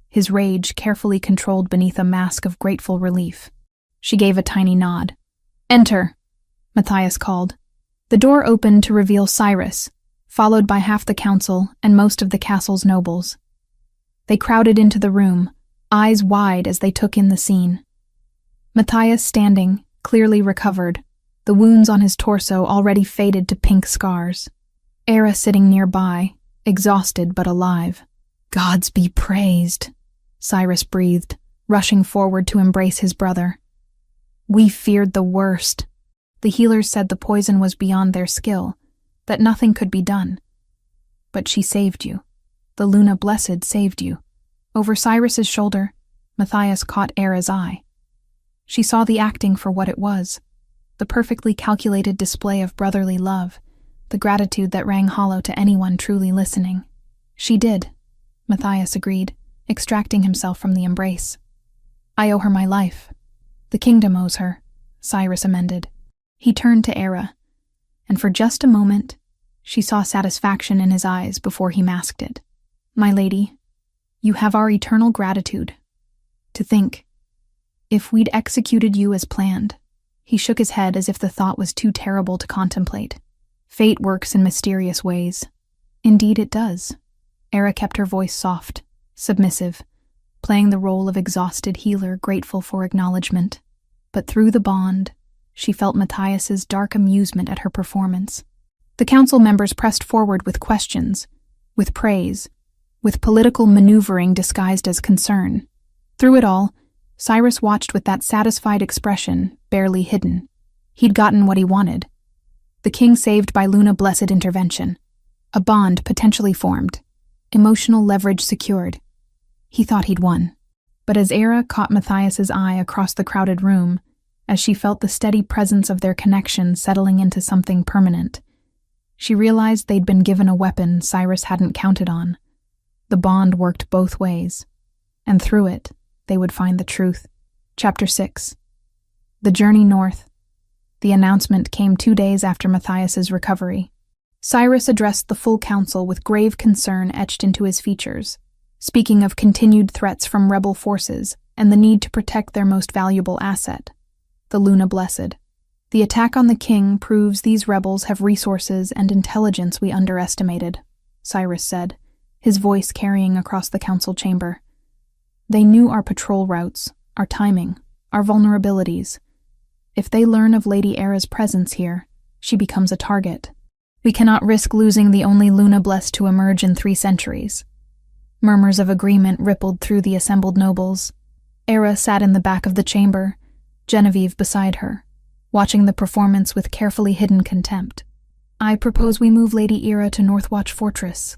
his rage carefully controlled beneath a mask of grateful relief. She gave a tiny nod. "Enter," Matthias called. The door opened to reveal Cyrus, followed by half the council and most of the castle's nobles. They crowded into the room, eyes wide as they took in the scene. Matthias standing, clearly recovered, the wounds on his torso already faded to pink scars. Era sitting nearby, exhausted but alive. "Gods be praised," Cyrus breathed, rushing forward to embrace his brother. "We feared the worst." The healers said the poison was beyond their skill, that nothing could be done. "But she saved you. The Luna Blessed saved you." Over Cyrus's shoulder, Matthias caught Era's eye. She saw the acting for what it was, the perfectly calculated display of brotherly love, the gratitude that rang hollow to anyone truly listening. "She did," Matthias agreed, extracting himself from the embrace. "I owe her my life. The kingdom owes her," Cyrus amended. He turned to Era, and for just a moment, she saw satisfaction in his eyes before he masked it. "My lady, you have our eternal gratitude. To think, if we'd executed you as planned." He shook his head as if the thought was too terrible to contemplate. "Fate works in mysterious ways." "Indeed it does." Era kept her voice soft, submissive, playing the role of exhausted healer grateful for acknowledgement. But through the bond, she felt Matthias's dark amusement at her performance. The council members pressed forward with questions, with praise, with political maneuvering disguised as concern. Through it all, Cyrus watched with that satisfied expression, barely hidden. He'd gotten what he wanted. The king saved by Luna blessed intervention. A bond potentially formed. Emotional leverage secured. He thought he'd won. But as Era caught Matthias's eye across the crowded room, as she felt the steady presence of their connection settling into something permanent, she realized they'd been given a weapon Cyrus hadn't counted on. The bond worked both ways, and through it, they would find the truth. Chapter 6. The Journey North. The announcement came 2 days after Matthias's recovery. Cyrus addressed the full council with grave concern etched into his features, speaking of continued threats from rebel forces and the need to protect their most valuable asset, the Luna Blessed. The attack on the king proves these rebels have resources and intelligence we underestimated, Cyrus said, his voice carrying across the council chamber. They knew our patrol routes, our timing, our vulnerabilities. If they learn of Lady Era's presence here, she becomes a target. We cannot risk losing the only Luna blessed to emerge in 3 centuries. Murmurs of agreement rippled through the assembled nobles. Era sat in the back of the chamber, Genevieve beside her, watching the performance with carefully hidden contempt. I propose we move Lady Era to Northwatch Fortress,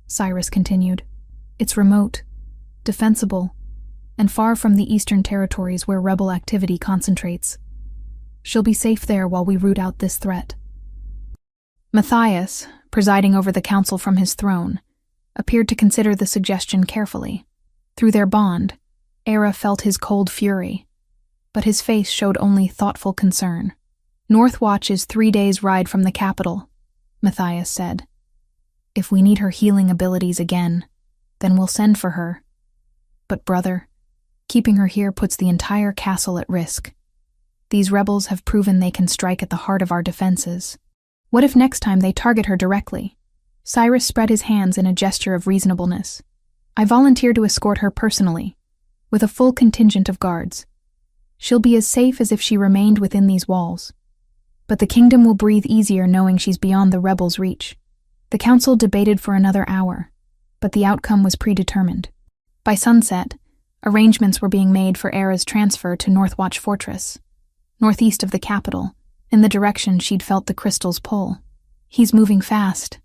Cyrus continued. It's remote, defensible, and far from the eastern territories where rebel activity concentrates. She'll be safe there while we root out this threat. Matthias, presiding over the council from his throne, appeared to consider the suggestion carefully. Through their bond, Era felt his cold fury, but his face showed only thoughtful concern. Northwatch is 3 days' ride from the capital, Matthias said. If we need her healing abilities again, then we'll send for her. But brother, keeping her here puts the entire castle at risk. These rebels have proven they can strike at the heart of our defenses. What if next time they target her directly? Cyrus spread his hands in a gesture of reasonableness. I volunteer to escort her personally, with a full contingent of guards. She'll be as safe as if she remained within these walls. But the kingdom will breathe easier knowing she's beyond the rebels' reach. The council debated for another hour, but the outcome was predetermined. By sunset, arrangements were being made for Era's transfer to Northwatch Fortress, northeast of the capital, in the direction she'd felt the crystal's pull. He's moving fast,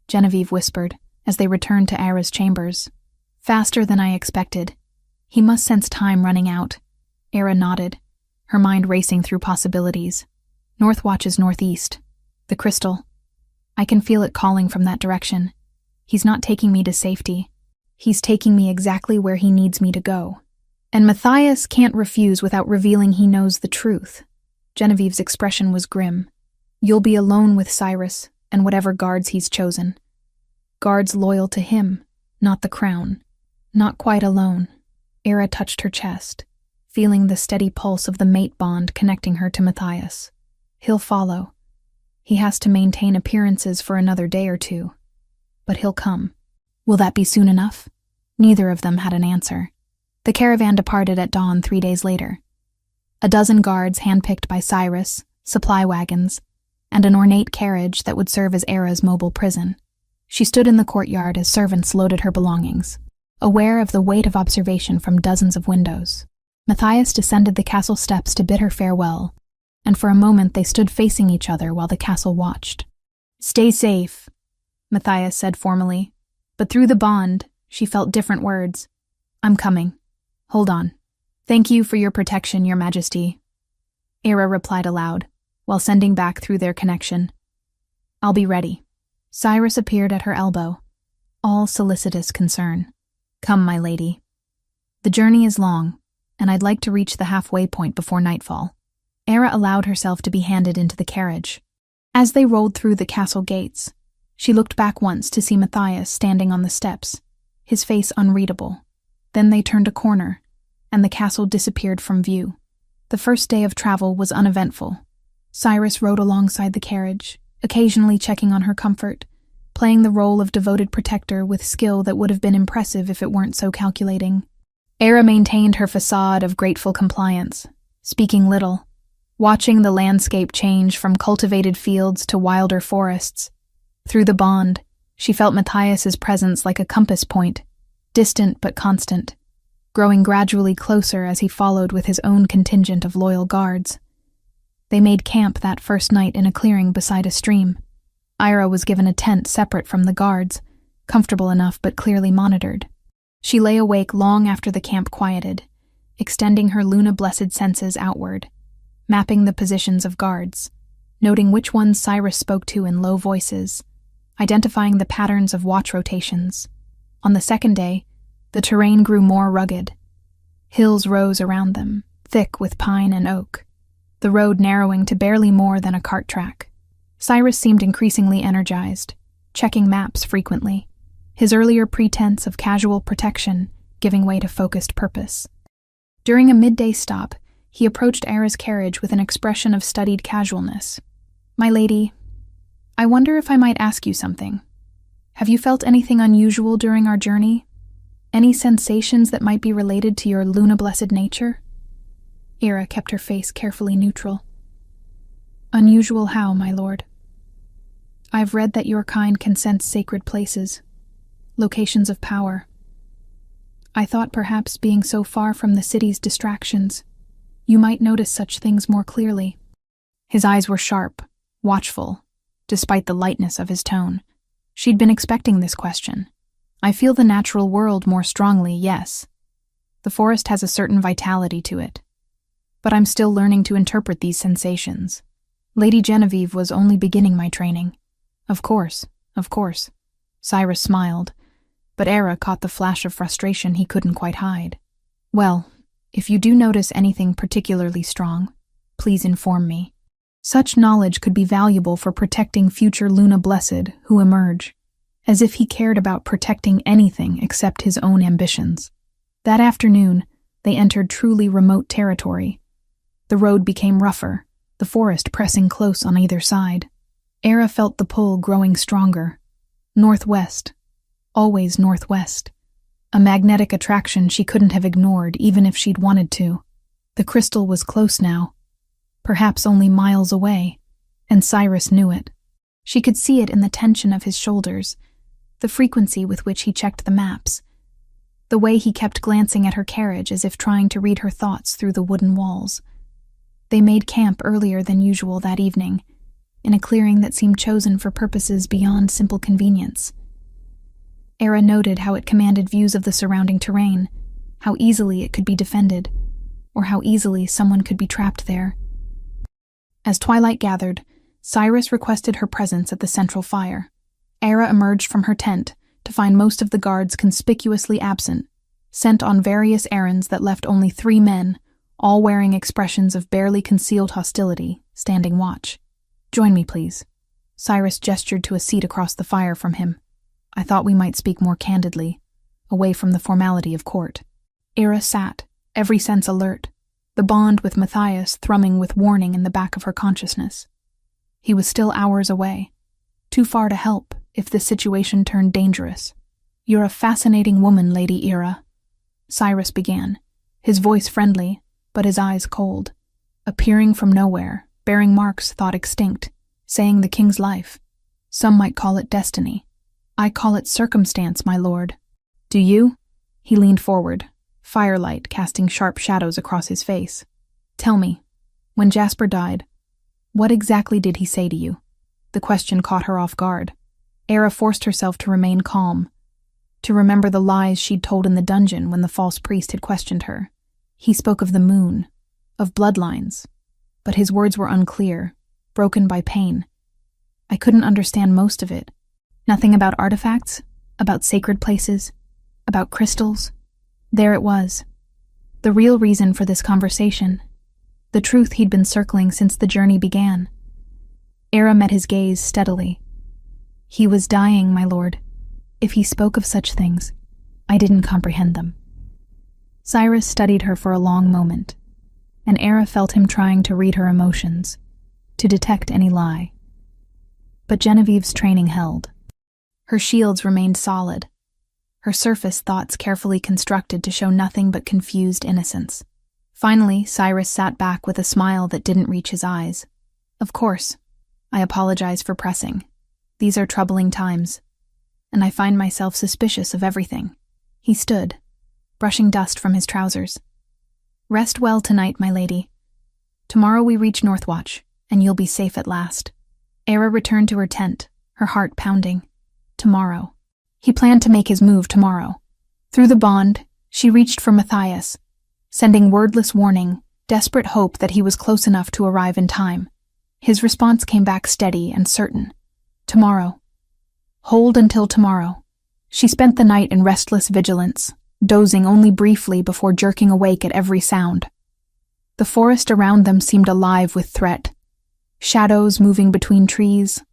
Genevieve whispered, as they returned to Era's chambers. Faster than I expected. He must sense time running out. Era nodded, her mind racing through possibilities. Northwatch is northeast. The crystal. I can feel it calling from that direction. He's not taking me to safety. He's taking me exactly where he needs me to go. And Matthias can't refuse without revealing he knows the truth. Genevieve's expression was grim. You'll be alone with Cyrus and whatever guards he's chosen. Guards loyal to him, not the crown. Not quite alone. Era touched her chest, feeling the steady pulse of the mate bond connecting her to Matthias. He'll follow. He has to maintain appearances for another day or two. But he'll come. Will that be soon enough? Neither of them had an answer. The caravan departed at dawn 3 days later. A dozen guards handpicked by Cyrus, supply wagons, and an ornate carriage that would serve as Era's mobile prison. She stood in the courtyard as servants loaded her belongings, aware of the weight of observation from dozens of windows. Matthias descended the castle steps to bid her farewell, and for a moment they stood facing each other while the castle watched. Stay safe, Matthias said formally, but through the bond, she felt different words. I'm coming. Hold on. Thank you for your protection, Your Majesty. Era replied aloud, while sending back through their connection. I'll be ready. Cyrus appeared at her elbow, all solicitous concern. Come, my lady. The journey is long, and I'd like to reach the halfway point before nightfall. Era allowed herself to be handed into the carriage. As they rolled through the castle gates, she looked back once to see Matthias standing on the steps, his face unreadable. Then they turned a corner, and the castle disappeared from view. The first day of travel was uneventful. Cyrus rode alongside the carriage, occasionally checking on her comfort, playing the role of devoted protector with skill that would have been impressive if it weren't so calculating. Era maintained her facade of grateful compliance, speaking little, watching the landscape change from cultivated fields to wilder forests. Through the bond, she felt Matthias's presence like a compass point, distant but constant, growing gradually closer as he followed with his own contingent of loyal guards. They made camp that first night in a clearing beside a stream. Ira was given a tent separate from the guards, comfortable enough but clearly monitored. She lay awake long after the camp quieted, extending her Luna-blessed senses outward, mapping the positions of guards, noting which ones Cyrus spoke to in low voices, identifying the patterns of watch rotations. On the second day, the terrain grew more rugged. Hills rose around them, thick with pine and oak, the road narrowing to barely more than a cart track. Cyrus seemed increasingly energized, checking maps frequently, his earlier pretense of casual protection giving way to focused purpose. During a midday stop, he approached Era's carriage with an expression of studied casualness. "My lady, I wonder if I might ask you something. Have you felt anything unusual during our journey? Any sensations that might be related to your Luna-blessed nature?" Era kept her face carefully neutral. "Unusual how, my lord?" "I've read that your kind can sense sacred places, locations of power. I thought perhaps being so far from the city's distractions, you might notice such things more clearly." His eyes were sharp, watchful, despite the lightness of his tone. She'd been expecting this question. "I feel the natural world more strongly, yes. The forest has a certain vitality to it. But I'm still learning to interpret these sensations. Lady Genevieve was only beginning my training." Of course. Cyrus smiled, but Era caught the flash of frustration he couldn't quite hide. "Well, if you do notice anything particularly strong, please inform me. Such knowledge could be valuable for protecting future Luna-blessed who emerge," as if he cared about protecting anything except his own ambitions. That afternoon, they entered truly remote territory. The road became rougher, the forest pressing close on either side. Era felt the pull growing stronger. Northwest. Always northwest. A magnetic attraction she couldn't have ignored even if she'd wanted to. The crystal was close now, perhaps only miles away, and Cyrus knew it. She could see it in the tension of his shoulders, the frequency with which he checked the maps, the way he kept glancing at her carriage as if trying to read her thoughts through the wooden walls. They made camp earlier than usual that evening, in a clearing that seemed chosen for purposes beyond simple convenience. Era noted how it commanded views of the surrounding terrain, how easily it could be defended, or how easily someone could be trapped there. As twilight gathered, Cyrus requested her presence at the central fire. Era emerged from her tent to find most of the guards conspicuously absent, sent on various errands that left only 3 men, all wearing expressions of barely concealed hostility, standing watch. "Join me, please." Cyrus gestured to a seat across the fire from him. "I thought we might speak more candidly, away from the formality of court." Era sat, every sense alert, the bond with Matthias thrumming with warning in the back of her consciousness. He was still hours away, too far to help if the situation turned dangerous. "You're a fascinating woman, Lady Era," Cyrus began, his voice friendly, but his eyes cold. "Appearing from nowhere, bearing marks thought extinct, saying the king's life. Some might call it destiny. I call it circumstance, my lord." "Do you?" He leaned forward, firelight casting sharp shadows across his face. "Tell me, when Jasper died, what exactly did he say to you?" The question caught her off guard. Era forced herself to remain calm, to remember the lies she'd told in the dungeon when the false priest had questioned her. He spoke of the moon, of bloodlines, but his words were unclear, broken by pain. I couldn't understand most of it. Nothing about artifacts, about sacred places, about crystals. There it was. The real reason for this conversation. The truth he'd been circling since the journey began. Era met his gaze steadily. "He was dying, my lord. If he spoke of such things, I didn't comprehend them." Cyrus studied her for a long moment, and Era felt him trying to read her emotions, to detect any lie. But Genevieve's training held. Her shields remained solid, her surface thoughts carefully constructed to show nothing but confused innocence. Finally, Cyrus sat back with a smile that didn't reach his eyes. Of course. I apologize for pressing. These are troubling times, and I find myself suspicious of everything. He stood, brushing dust from his trousers. Rest well tonight, my lady. Tomorrow we reach Northwatch, and you'll be safe at last. Era returned to her tent, her heart pounding. Tomorrow. He planned to make his move tomorrow. Through the bond, she reached for Matthias, sending wordless warning, desperate hope that he was close enough to arrive in time. His response came back steady and certain. Tomorrow. Hold until tomorrow. She spent the night in restless vigilance, dozing only briefly before jerking awake at every sound. The forest around them seemed alive with threat. Shadows moving between trees,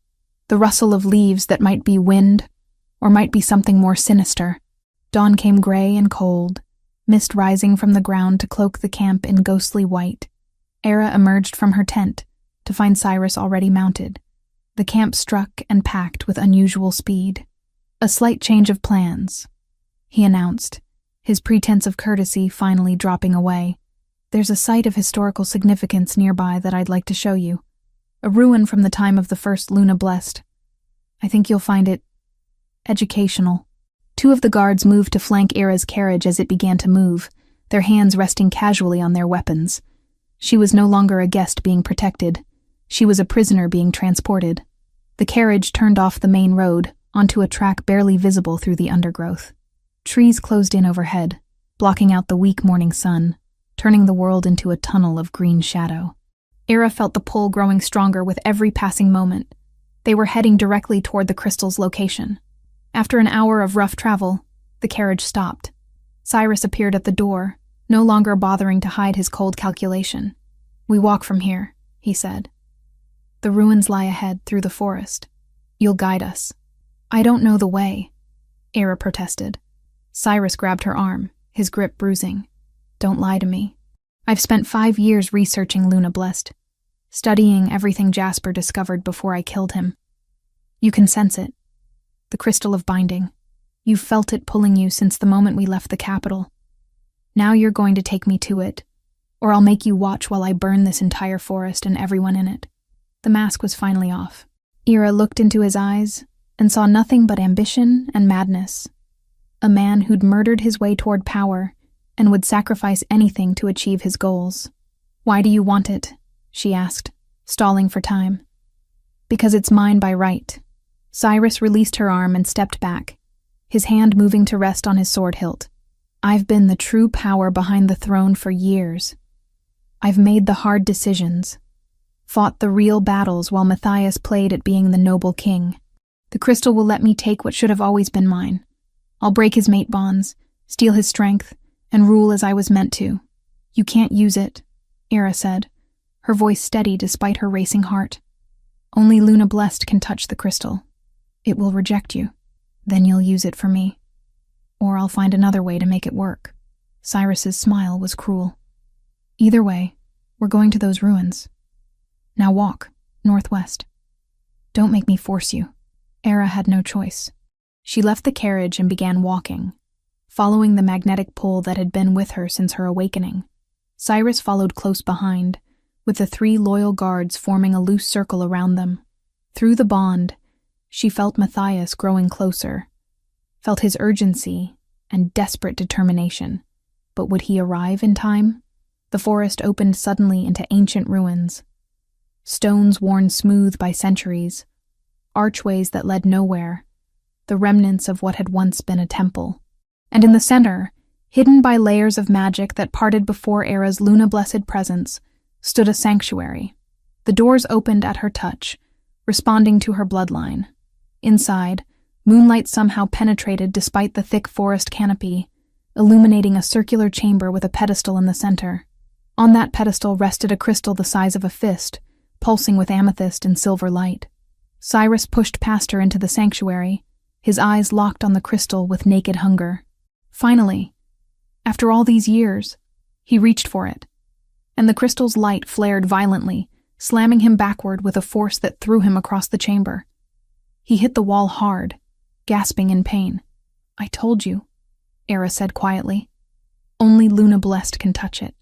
the rustle of leaves that might be wind, or might be something more sinister. Dawn came gray and cold, mist rising from the ground to cloak the camp in ghostly white. Era emerged from her tent to find Cyrus already mounted. The camp struck and packed with unusual speed. A slight change of plans, he announced, his pretense of courtesy finally dropping away. There's a site of historical significance nearby that I'd like to show you. A ruin from the time of the first Luna Blessed. I think you'll find it educational. Two of the guards moved to flank Era's carriage as it began to move, their hands resting casually on their weapons. She was no longer a guest being protected. She was a prisoner being transported. The carriage turned off the main road, onto a track barely visible through the undergrowth. Trees closed in overhead, blocking out the weak morning sun, turning the world into a tunnel of green shadow. Era felt the pull growing stronger with every passing moment. They were heading directly toward the crystal's location. After an hour of rough travel, the carriage stopped. Cyrus appeared at the door, no longer bothering to hide his cold calculation. We walk from here, he said. The ruins lie ahead through the forest. You'll guide us. I don't know the way, Era protested. Cyrus grabbed her arm, his grip bruising. Don't lie to me. I've spent 5 years researching Luna Blessed, studying everything Jasper discovered before I killed him. You can sense it. The crystal of binding. You've felt it pulling you since the moment we left the capital. Now you're going to take me to it, or I'll make you watch while I burn this entire forest and everyone in it. The mask was finally off. Era looked into his eyes and saw nothing but ambition and madness. A man who'd murdered his way toward power and would sacrifice anything to achieve his goals. Why do you want it? She asked, stalling for time. Because it's mine by right. Cyrus released her arm and stepped back, his hand moving to rest on his sword hilt. I've been the true power behind the throne for years. I've made the hard decisions, fought the real battles while Matthias played at being the noble king. The crystal will let me take what should have always been mine. I'll break his mate bonds, steal his strength, and rule as I was meant to. You can't use it, Era said, her voice steady despite her racing heart. Only Luna Blessed can touch the crystal. It will reject you. Then you'll use it for me. Or I'll find another way to make it work. Cyrus's smile was cruel. Either way, we're going to those ruins. Now walk, northwest. Don't make me force you. Era had no choice. She left the carriage and began walking, following the magnetic pull that had been with her since her awakening. Cyrus followed close behind, with the 3 loyal guards forming a loose circle around them. Through the bond, she felt Matthias growing closer, felt his urgency and desperate determination. But would he arrive in time? The forest opened suddenly into ancient ruins. Stones worn smooth by centuries, archways that led nowhere, the remnants of what had once been a temple. And in the center, hidden by layers of magic that parted before Era's Luna Blessed presence, stood a sanctuary. The doors opened at her touch, responding to her bloodline. Inside, moonlight somehow penetrated despite the thick forest canopy, illuminating a circular chamber with a pedestal in the center. On that pedestal rested a crystal the size of a fist, pulsing with amethyst and silver light. Cyrus pushed past her into the sanctuary, his eyes locked on the crystal with naked hunger. Finally, after all these years, he reached for it, and the crystal's light flared violently, slamming him backward with a force that threw him across the chamber. He hit the wall hard, gasping in pain. I told you, Era said quietly. Only Luna Blessed can touch it.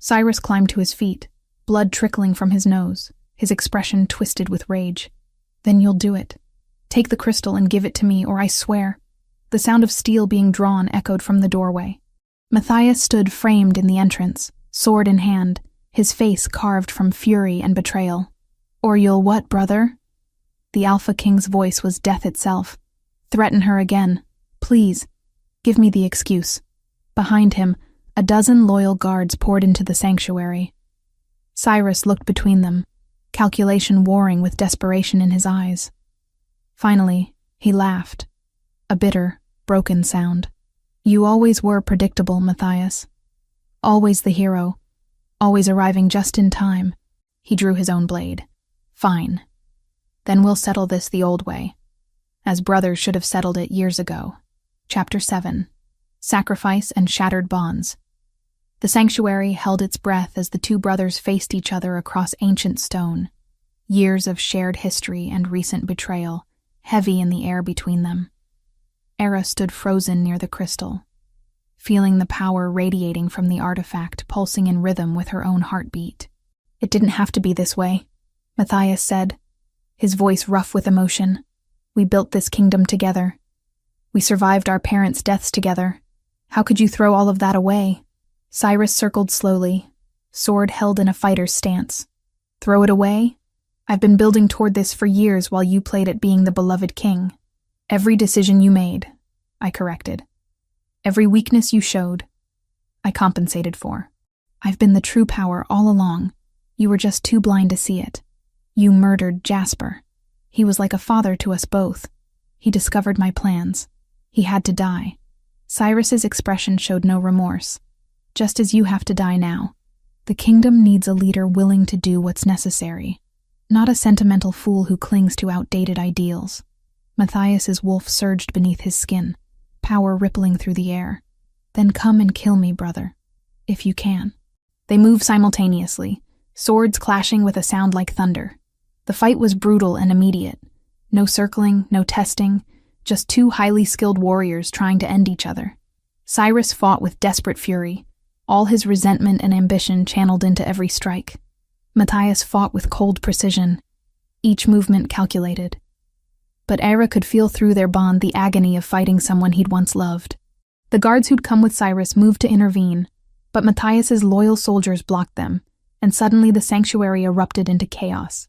Cyrus climbed to his feet, blood trickling from his nose, his expression twisted with rage. "Then you'll do it. Take the crystal and give it to me, or I swear." The sound of steel being drawn echoed from the doorway. Matthias stood framed in the entrance, sword in hand, his face carved from fury and betrayal. "Or you'll what, brother?" The Alpha King's voice was death itself. "Threaten her again. Please, give me the excuse." Behind him, a dozen loyal guards poured into the sanctuary. Cyrus looked between them, calculation warring with desperation in his eyes. Finally, he laughed, a bitter, broken sound. "You always were predictable, Matthias. Always the hero, always arriving just in time." He drew his own blade. "Fine. Then we'll settle this the old way, as brothers should have settled it years ago." Chapter 7. Sacrifice and Shattered Bonds. The sanctuary held its breath as the two brothers faced each other across ancient stone, years of shared history and recent betrayal, heavy in the air between them. Era stood frozen near the crystal, feeling the power radiating from the artifact pulsing in rhythm with her own heartbeat. "It didn't have to be this way," Matthias said, his voice rough with emotion. "We built this kingdom together. We survived our parents' deaths together. How could you throw all of that away?" Cyrus circled slowly, sword held in a fighter's stance. "Throw it away? I've been building toward this for years while you played at being the beloved king. Every decision you made, I corrected. Every weakness you showed, I compensated for. I've been the true power all along. You were just too blind to see it. You murdered Jasper. He was like a father to us both. He discovered my plans. He had to die." Cyrus's expression showed no remorse. "Just as you have to die now. The kingdom needs a leader willing to do what's necessary, not a sentimental fool who clings to outdated ideals." Matthias's wolf surged beneath his skin, power rippling through the air. "Then come and kill me, brother, if you can." They moved simultaneously, swords clashing with a sound like thunder. The fight was brutal and immediate. No circling, no testing, just two highly skilled warriors trying to end each other. Cyrus fought with desperate fury, all his resentment and ambition channeled into every strike. Matthias fought with cold precision, each movement calculated. But Era could feel through their bond the agony of fighting someone he'd once loved. The guards who'd come with Cyrus moved to intervene, but Matthias's loyal soldiers blocked them, and suddenly the sanctuary erupted into chaos.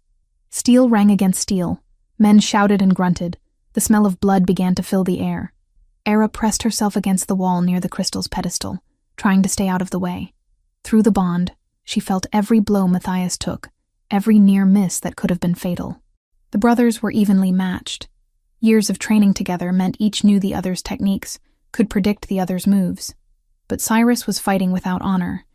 Steel rang against steel, men shouted and grunted, the smell of blood began to fill the air. Era pressed herself against the wall near the crystal's pedestal, trying to stay out of the way. Through the bond, she felt every blow Matthias took, every near miss that could have been fatal. The brothers were evenly matched. Years of training together meant each knew the other's techniques, could predict the other's moves. But Cyrus was fighting without honor.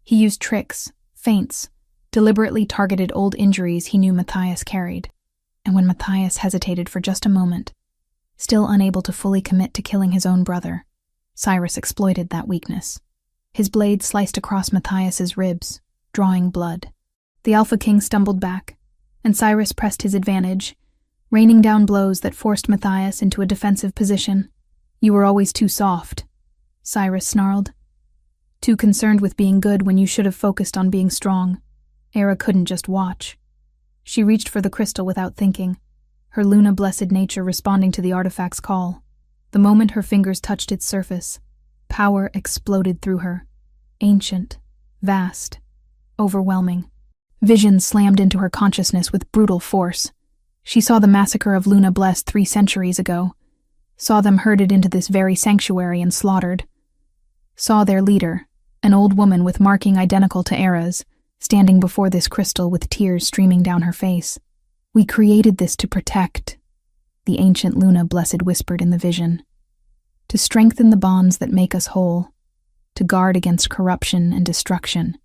He used tricks, feints, deliberately targeted old injuries he knew Matthias carried. And when Matthias hesitated for just a moment, still unable to fully commit to killing his own brother, Cyrus exploited that weakness. His blade sliced across Matthias's ribs, drawing blood. The Alpha King stumbled back, and Cyrus pressed his advantage, raining down blows that forced Matthias into a defensive position. "You were always too soft," Cyrus snarled. "Too concerned with being good when you should have focused on being strong." Era couldn't just watch. She reached for the crystal without thinking, her Luna-blessed nature responding to the artifact's call. The moment her fingers touched its surface, power exploded through her. Ancient, vast, overwhelming. Vision slammed into her consciousness with brutal force. She saw the massacre of Luna-blessed 3 centuries ago, saw them herded into this very sanctuary and slaughtered. Saw their leader, an old woman with marking identical to Era's, standing before this crystal with tears streaming down her face. "We created this to protect," the ancient Luna-blessed whispered in the vision. "To strengthen the bonds that make us whole, to guard against corruption and destruction.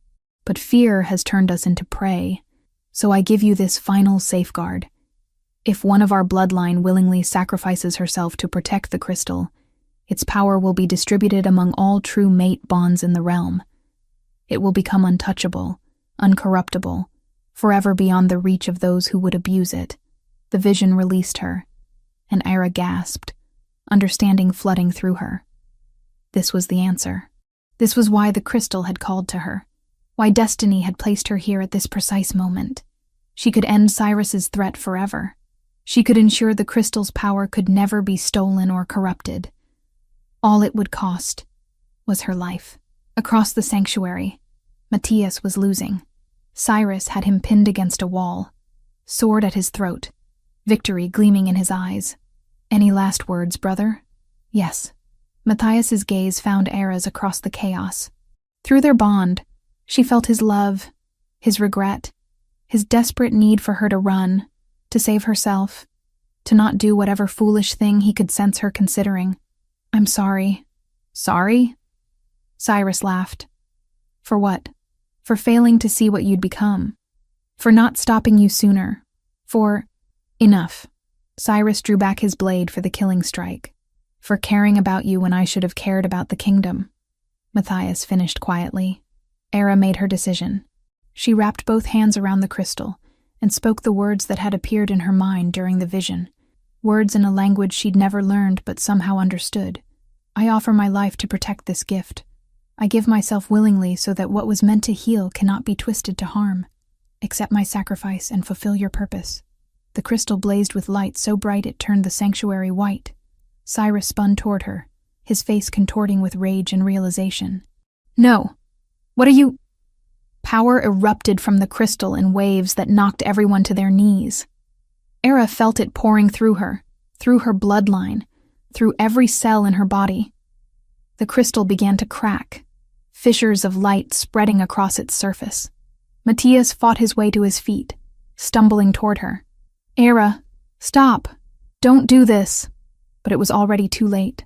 But fear has turned us into prey, so I give you this final safeguard. If one of our bloodline willingly sacrifices herself to protect the crystal, its power will be distributed among all true mate bonds in the realm. It will become untouchable, uncorruptible, forever beyond the reach of those who would abuse it." The vision released her, and Ira gasped, understanding flooding through her. This was the answer. This was why the crystal had called to her. Why destiny had placed her here at this precise moment. She could end Cyrus's threat forever. She could ensure the crystal's power could never be stolen or corrupted. All it would cost was her life. Across the sanctuary, Matthias was losing. Cyrus had him pinned against a wall, sword at his throat, victory gleaming in his eyes. Any last words, brother? Yes. Matthias's gaze found Era's across the chaos. Through their bond, she felt his love, his regret, his desperate need for her to run, to save herself, to not do whatever foolish thing he could sense her considering. I'm sorry. Sorry? Cyrus laughed. For what? For failing to see what you'd become. For not stopping you sooner. For... Enough. Cyrus drew back his blade for the killing strike. For caring about you when I should have cared about the kingdom. Matthias finished quietly. Era made her decision. She wrapped both hands around the crystal and spoke the words that had appeared in her mind during the vision. Words in a language she'd never learned but somehow understood. I offer my life to protect this gift. I give myself willingly so that what was meant to heal cannot be twisted to harm. Accept my sacrifice and fulfill your purpose. The crystal blazed with light so bright it turned the sanctuary white. Cyrus spun toward her, his face contorting with rage and realization. No! What are you— Power erupted from the crystal in waves that knocked everyone to their knees. Era felt it pouring through her bloodline, through every cell in her body. The crystal began to crack, fissures of light spreading across its surface. Matthias fought his way to his feet, stumbling toward her. Era, stop! Don't do this! But it was already too late.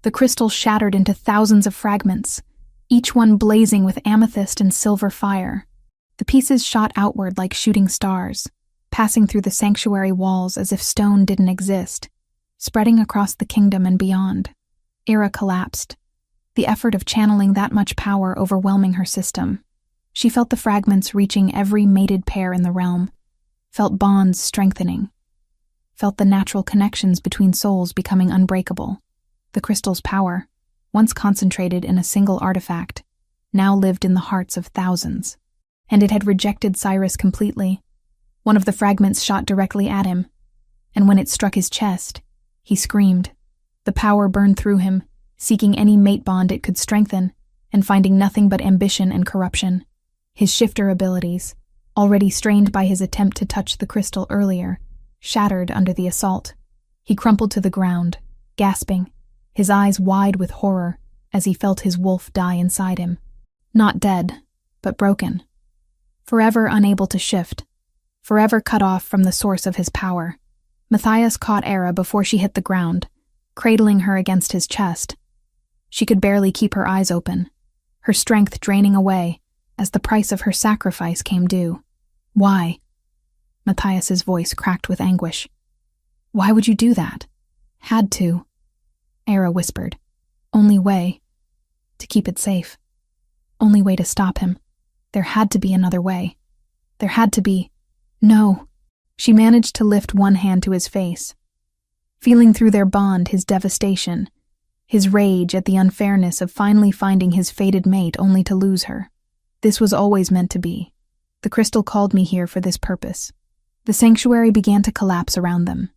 The crystal shattered into thousands of fragments, each one blazing with amethyst and silver fire. The pieces shot outward like shooting stars, passing through the sanctuary walls as if stone didn't exist, spreading across the kingdom and beyond. Era collapsed, the effort of channeling that much power overwhelming her system. She felt the fragments reaching every mated pair in the realm, felt bonds strengthening, felt the natural connections between souls becoming unbreakable. The crystal's power, once concentrated in a single artifact, now lived in the hearts of thousands. And it had rejected Cyrus completely. One of the fragments shot directly at him, and when it struck his chest, he screamed. The power burned through him, seeking any mate bond it could strengthen, and finding nothing but ambition and corruption. His shifter abilities, already strained by his attempt to touch the crystal earlier, shattered under the assault. He crumpled to the ground, gasping, his eyes wide with horror as he felt his wolf die inside him. Not dead, but broken. Forever unable to shift, forever cut off from the source of his power. Matthias caught Era before she hit the ground, cradling her against his chest. She could barely keep her eyes open, her strength draining away as the price of her sacrifice came due. Why? Matthias's voice cracked with anguish. Why would you do that? Had to. Era whispered. Only way. To keep it safe. Only way to stop him. There had to be another way. There had to be. No. She managed to lift one hand to his face, feeling through their bond his devastation, his rage at the unfairness of finally finding his fated mate only to lose her. This was always meant to be. The crystal called me here for this purpose. The sanctuary began to collapse around them,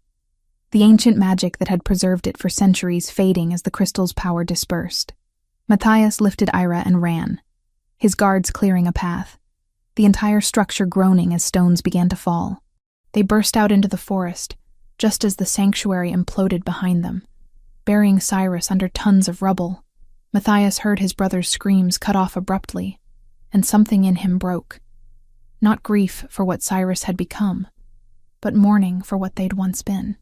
the ancient magic that had preserved it for centuries fading as the crystal's power dispersed. Matthias lifted Ira and ran, his guards clearing a path, the entire structure groaning as stones began to fall. They burst out into the forest, just as the sanctuary imploded behind them, burying Cyrus under tons of rubble. Matthias heard his brother's screams cut off abruptly, and something in him broke. Not grief for what Cyrus had become, but mourning for what they'd once been.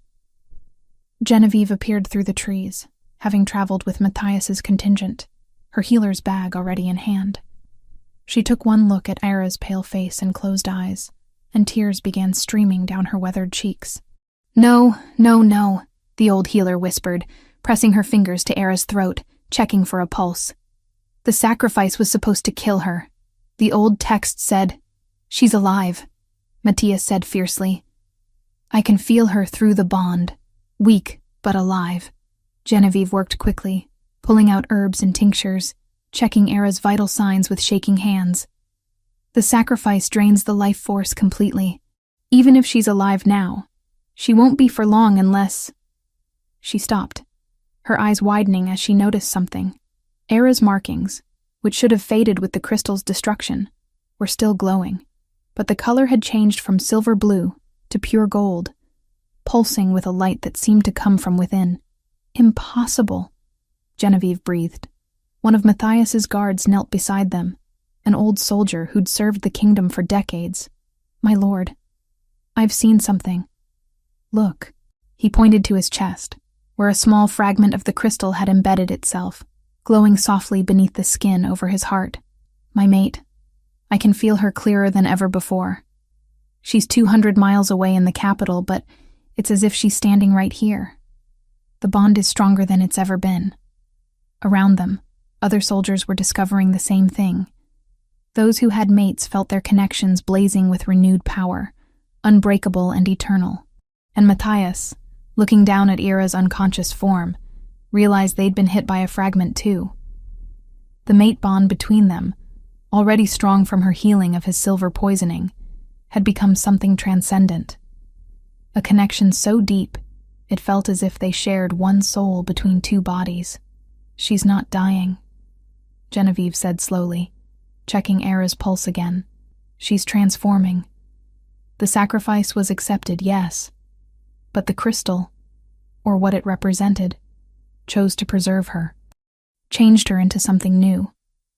Genevieve appeared through the trees, having traveled with Matthias's contingent, her healer's bag already in hand. She took one look at Ira's pale face and closed eyes, and tears began streaming down her weathered cheeks. No, no, no, the old healer whispered, pressing her fingers to Ira's throat, checking for a pulse. The sacrifice was supposed to kill her. The old text said, "She's alive," Matthias said fiercely. "I can feel her through the bond, weak but alive." Genevieve worked quickly, pulling out herbs and tinctures, checking Era's vital signs with shaking hands. The sacrifice drains the life force completely. Even if she's alive now, she won't be for long unless... She stopped, her eyes widening as she noticed something. Era's markings, which should have faded with the crystal's destruction, were still glowing, but the color had changed from silver blue to pure gold, pulsing with a light that seemed to come from within. Impossible, Genevieve breathed. One of Matthias's guards knelt beside them, an old soldier who'd served the kingdom for decades. My lord, I've seen something. Look. He pointed to his chest, where a small fragment of the crystal had embedded itself, glowing softly beneath the skin over his heart. My mate. I can feel her clearer than ever before. She's 200 miles away in the capital, but it's as if she's standing right here. The bond is stronger than it's ever been. Around them, other soldiers were discovering the same thing. Those who had mates felt their connections blazing with renewed power, unbreakable and eternal. And Matthias, looking down at Era's unconscious form, realized they'd been hit by a fragment too. The mate bond between them, already strong from her healing of his silver poisoning, had become something transcendent. A connection so deep, it felt as if they shared one soul between two bodies. She's not dying, Genevieve said slowly, checking Era's pulse again. She's transforming. The sacrifice was accepted, yes, but the crystal, or what it represented, chose to preserve her, changed her into something new.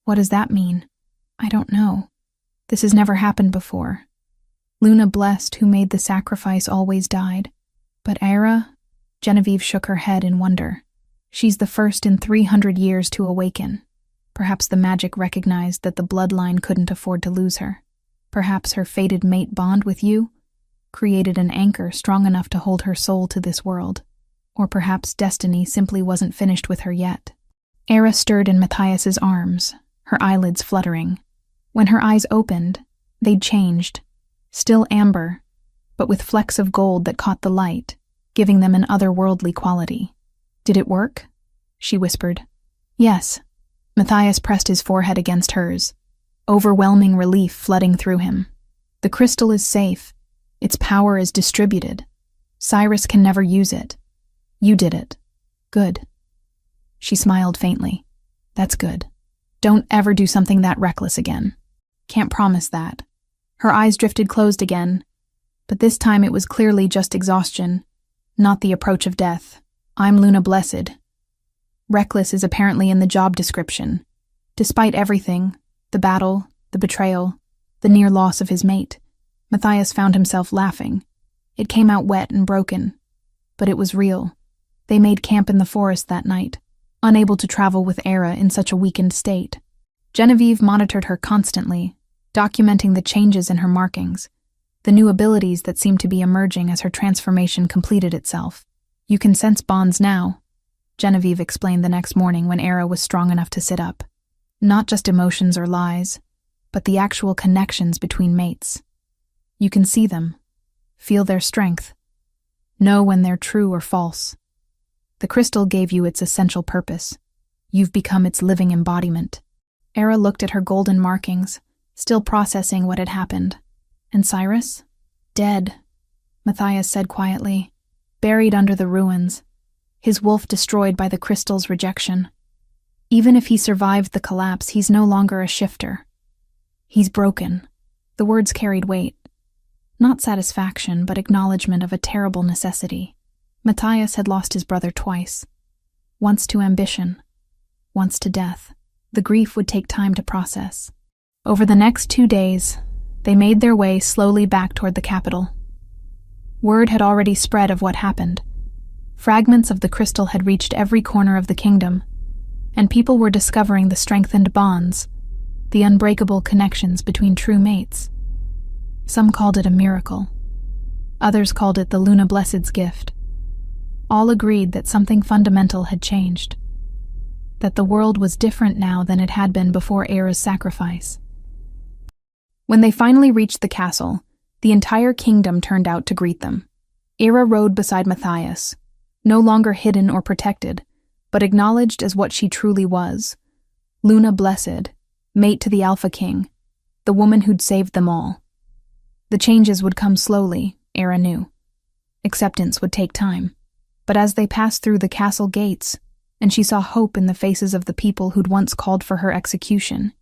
What does that mean? I don't know. This has never happened before. Luna blessed who made the sacrifice always died. But Era? Genevieve shook her head in wonder. She's the first in 300 years to awaken. Perhaps the magic recognized that the bloodline couldn't afford to lose her. Perhaps her fated mate bond with you created an anchor strong enough to hold her soul to this world. Or perhaps destiny simply wasn't finished with her yet. Era stirred in Matthias's arms, her eyelids fluttering. When her eyes opened, they'd changed. Still amber, but with flecks of gold that caught the light, giving them an otherworldly quality. Did it work? She whispered. Yes. Matthias pressed his forehead against hers, overwhelming relief flooding through him. The crystal is safe. Its power is distributed. Cyrus can never use it. You did it. Good. She smiled faintly. That's good. Don't ever do something that reckless again. Can't promise that. Her eyes drifted closed again, but this time it was clearly just exhaustion, not the approach of death. I'm Luna Blessed. Reckless is apparently in the job description. Despite everything, the battle, the betrayal, the near loss of his mate, Matthias found himself laughing. It came out wet and broken, but it was real. They made camp in the forest that night, unable to travel with Era in such a weakened state. Genevieve monitored her constantly, documenting the changes in her markings, the new abilities that seemed to be emerging as her transformation completed itself. You can sense bonds now, Genevieve explained the next morning when Era was strong enough to sit up. Not just emotions or lies, but the actual connections between mates. You can see them, feel their strength, know when they're true or false. The crystal gave you its essential purpose. You've become its living embodiment. Era looked at her golden markings, still processing what had happened. And Cyrus? Dead, Matthias said quietly, buried under the ruins, his wolf destroyed by the crystal's rejection. Even if he survived the collapse, he's no longer a shifter. He's broken. The words carried weight. Not satisfaction, but acknowledgement of a terrible necessity. Matthias had lost his brother twice. Once to ambition, once to death. The grief would take time to process. Over the next 2 days, they made their way slowly back toward the capital. Word had already spread of what happened. Fragments of the crystal had reached every corner of the kingdom, and people were discovering the strengthened bonds, the unbreakable connections between true mates. Some called it a miracle. Others called it the Luna Blessed's gift. All agreed that something fundamental had changed, that the world was different now than it had been before Era's sacrifice. When they finally reached the castle, the entire kingdom turned out to greet them. Era rode beside Matthias, no longer hidden or protected, but acknowledged as what she truly was, Luna Blessed, mate to the Alpha King, the woman who'd saved them all. The changes would come slowly, Era knew. Acceptance would take time. But as they passed through the castle gates, and she saw hope in the faces of the people who'd once called for her execution,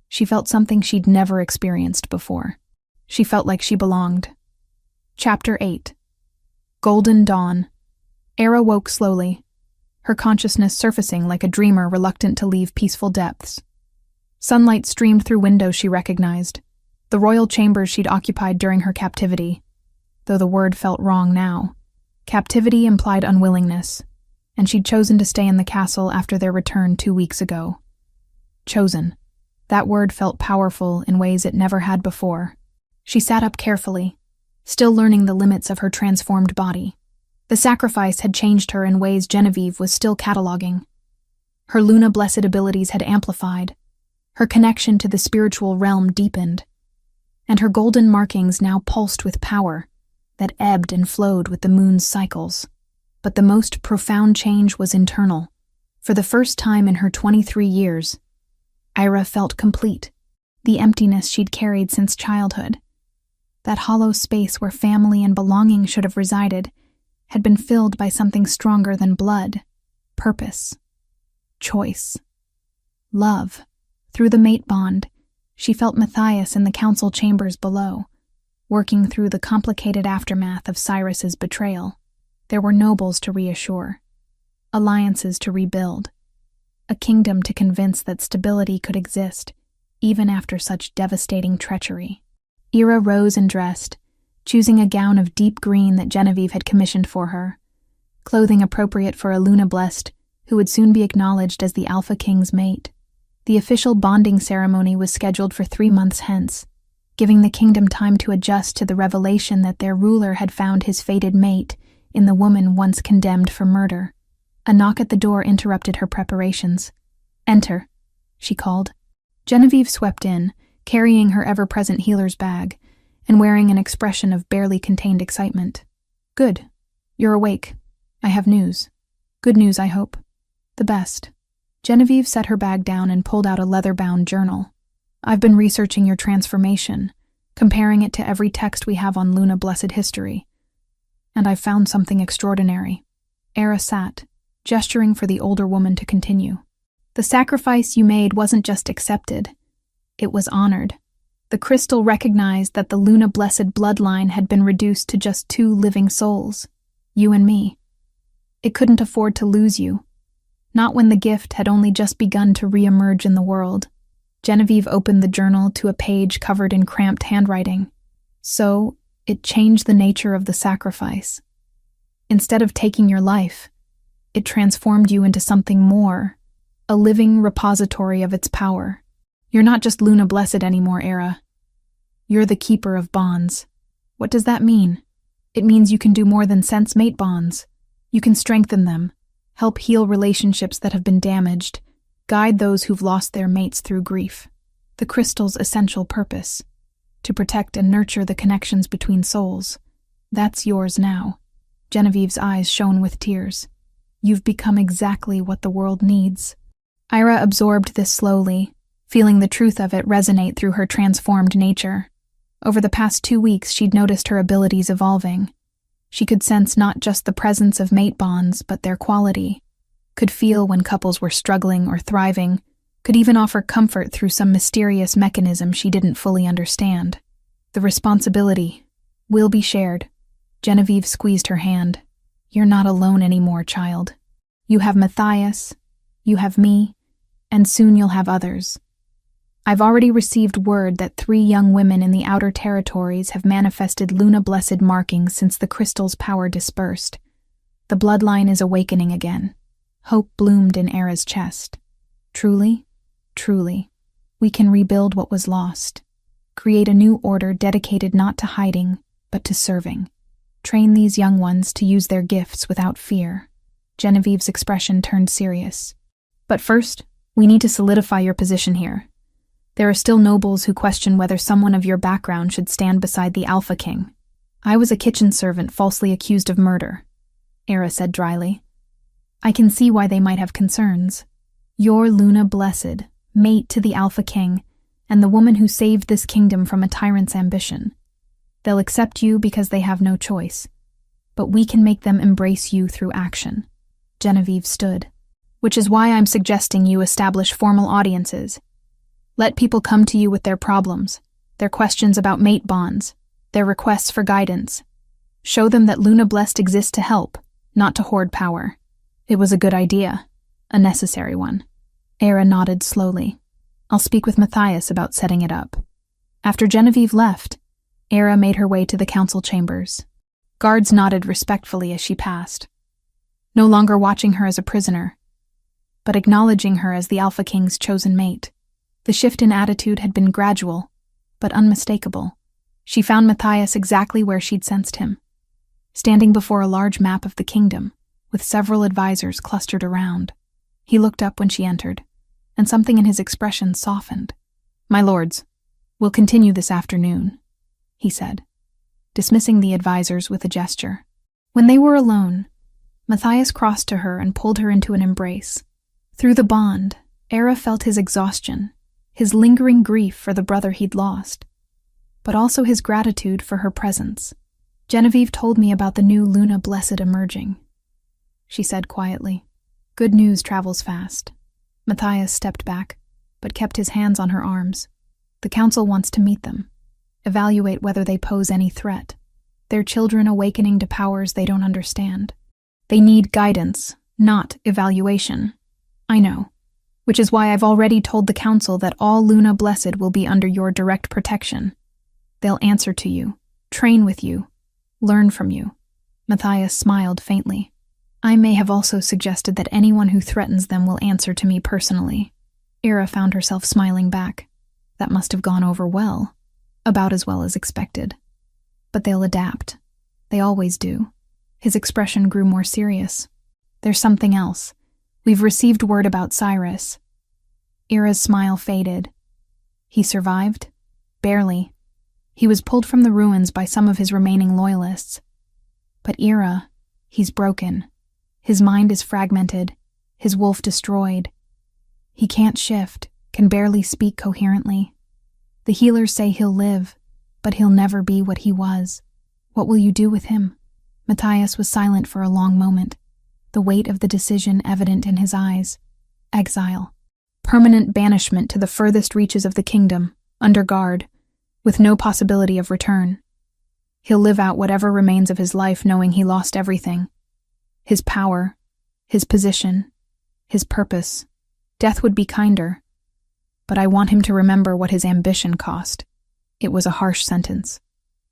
she felt something she'd never experienced before. She felt like she belonged. Chapter 8. Golden Dawn. Era woke slowly, her consciousness surfacing like a dreamer reluctant to leave peaceful depths. Sunlight streamed through windows she recognized, the royal chambers she'd occupied during her captivity. Though the word felt wrong now. Captivity implied unwillingness, and she'd chosen to stay in the castle after their return 2 weeks ago. Chosen. That word felt powerful in ways it never had before. She sat up carefully, still learning the limits of her transformed body. The sacrifice had changed her in ways Genevieve was still cataloging. Her Luna-blessed abilities had amplified, her connection to the spiritual realm deepened, and her golden markings now pulsed with power that ebbed and flowed with the moon's cycles. But the most profound change was internal. For the first time in her 23 years, Ira felt complete, the emptiness she'd carried since childhood. That hollow space where family and belonging should have resided had been filled by something stronger than blood, purpose, choice, love. Through the mate bond, she felt Matthias in the council chambers below, working through the complicated aftermath of Cyrus's betrayal. There were nobles to reassure, alliances to rebuild, a kingdom to convince that stability could exist, even after such devastating treachery. Ira rose and dressed, choosing a gown of deep green that Genevieve had commissioned for her, clothing appropriate for a Luna-blessed who would soon be acknowledged as the Alpha King's mate. The official bonding ceremony was scheduled for 3 months hence, giving the kingdom time to adjust to the revelation that their ruler had found his fated mate in the woman once condemned for murder. A knock at the door interrupted her preparations. "Enter," she called. Genevieve swept in, carrying her ever-present healer's bag, and wearing an expression of barely contained excitement. "Good. You're awake. I have news. Good news, I hope. The best." Genevieve set her bag down and pulled out a leather-bound journal. "I've been researching your transformation, comparing it to every text we have on Luna-blessed history. And I've found something extraordinary." Era sat, gesturing for the older woman to continue. "The sacrifice you made wasn't just accepted. It was honored. The crystal recognized that the Luna-blessed bloodline had been reduced to just 2 living souls, you and me. It couldn't afford to lose you, not when the gift had only just begun to re-emerge in the world." Genevieve opened the journal to a page covered in cramped handwriting. "So, it changed the nature of the sacrifice. Instead of taking your life, it transformed you into something more, a living repository of its power. You're not just Luna-blessed anymore, Era. You're the keeper of bonds." "What does that mean?" "It means you can do more than sense mate bonds. You can strengthen them, help heal relationships that have been damaged, guide those who've lost their mates through grief. The crystal's essential purpose, to protect and nurture the connections between souls. That's yours now." Genevieve's eyes shone with tears. "You've become exactly what the world needs." Ira absorbed this slowly, feeling the truth of it resonate through her transformed nature. Over the past 2 weeks, she'd noticed her abilities evolving. She could sense not just the presence of mate bonds, but their quality, could feel when couples were struggling or thriving, could even offer comfort through some mysterious mechanism she didn't fully understand. "The responsibility will be shared." Genevieve squeezed her hand. "You're not alone anymore, child. You have Matthias, you have me, and soon you'll have others. I've already received word that 3 young women in the outer territories have manifested Luna-blessed markings since the crystal's power dispersed. The bloodline is awakening again." Hope bloomed in Era's chest. "Truly, truly, we can rebuild what was lost. Create a new order dedicated not to hiding, but to serving. Train these young ones to use their gifts without fear." Genevieve's expression turned serious. "But first, we need to solidify your position here. There are still nobles who question whether someone of your background should stand beside the Alpha King." "I was a kitchen servant falsely accused of murder," Era said dryly. "I can see why they might have concerns. You're Luna-blessed, mate to the Alpha King, and the woman who saved this kingdom from a tyrant's ambition. They'll accept you because they have no choice, but we can make them embrace you through action." Genevieve stood. "Which is why I'm suggesting you establish formal audiences. Let people come to you with their problems, their questions about mate bonds, their requests for guidance. Show them that Luna Blessed exists to help, not to hoard power." It was a good idea, a necessary one. Era nodded slowly. "I'll speak with Matthias about setting it up." After Genevieve left, Era made her way to the council chambers. Guards nodded respectfully as she passed, no longer watching her as a prisoner, but acknowledging her as the Alpha King's chosen mate. The shift in attitude had been gradual, but unmistakable. She found Matthias exactly where she'd sensed him, standing before a large map of the kingdom, with several advisors clustered around. He looked up when she entered, and something in his expression softened. "My lords, we'll continue this afternoon," he said, dismissing the advisors with a gesture. When they were alone, Matthias crossed to her and pulled her into an embrace. Through the bond, Era felt his exhaustion, his lingering grief for the brother he'd lost, but also his gratitude for her presence. "Genevieve told me about the new Luna Blessed emerging," she said quietly. "Good news travels fast." Matthias stepped back, but kept his hands on her arms. "The council wants to meet them, evaluate whether they pose any threat. They're children awakening to powers they don't understand. They need guidance, not evaluation." "I know, which is why I've already told the council that all Luna Blessed will be under your direct protection. They'll answer to you, train with you, learn from you." Matthias smiled faintly. "I may have also suggested that anyone who threatens them will answer to me personally." Era found herself smiling back. That must have gone over well, about as well as expected. "But they'll adapt. They always do." His expression grew more serious. "There's something else. We've received word about Cyrus." Era's smile faded. "He survived?" "Barely. He was pulled from the ruins by some of his remaining loyalists. But Era, he's broken. His mind is fragmented, his wolf destroyed. He can't shift, can barely speak coherently. The healers say he'll live, but he'll never be what he was. What will you do with him?" Matthias was silent for a long moment, the weight of the decision evident in his eyes. "Exile. Permanent banishment to the furthest reaches of the kingdom, under guard, with no possibility of return. He'll live out whatever remains of his life knowing he lost everything. His power, his position, his purpose. Death would be kinder, but I want him to remember what his ambition cost. It was a harsh sentence,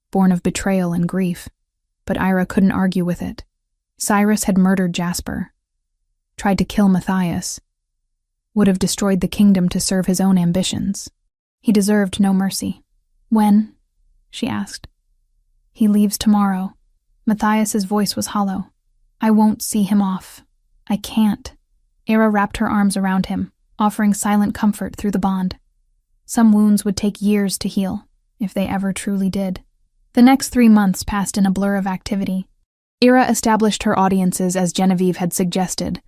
born of betrayal and grief, but Ira couldn't argue with it. Cyrus had murdered Jasper, tried to kill Matthias, would have destroyed the kingdom to serve his own ambitions. He deserved no mercy. "When?" she asked. "He leaves tomorrow." Matthias's voice was hollow. "I won't see him off. I can't." Era wrapped her arms around him, offering silent comfort through the bond. Some wounds would take years to heal, if they ever truly did. The next 3 months passed in a blur of activity. Era established her audiences as Genevieve had suggested,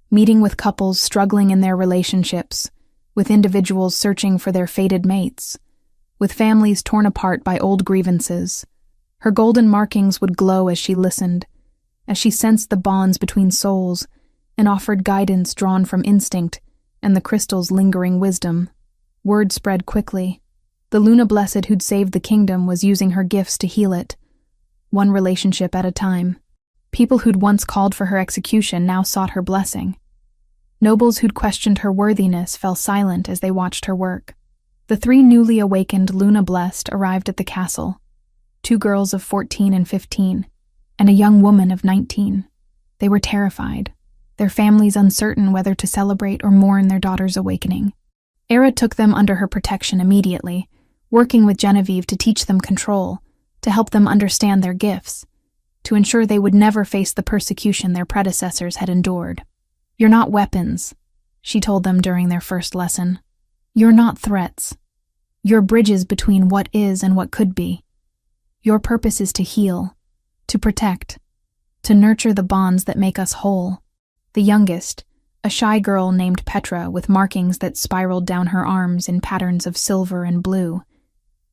meeting with couples struggling in their relationships, with individuals searching for their fated mates, with families torn apart by old grievances. Her golden markings would glow as she listened, as she sensed the bonds between souls and offered guidance drawn from instinct and the crystal's lingering wisdom. Word spread quickly. The Luna Blessed who'd saved the kingdom was using her gifts to heal it, one relationship at a time. People who'd once called for her execution now sought her blessing. Nobles who'd questioned her worthiness fell silent as they watched her work. The 3 newly awakened Luna Blessed arrived at the castle, 2 girls of 14 and 15, and a young woman of 19. They were terrified, their families uncertain whether to celebrate or mourn their daughter's awakening. Era took them under her protection immediately, working with Genevieve to teach them control, to help them understand their gifts, to ensure they would never face the persecution their predecessors had endured. "You're not weapons," she told them during their first lesson. "You're not threats. You're bridges between what is and what could be. Your purpose is to heal, to protect, to nurture the bonds that make us whole." The youngest, A shy girl named Petra, with markings that spiraled down her arms in patterns of silver and blue,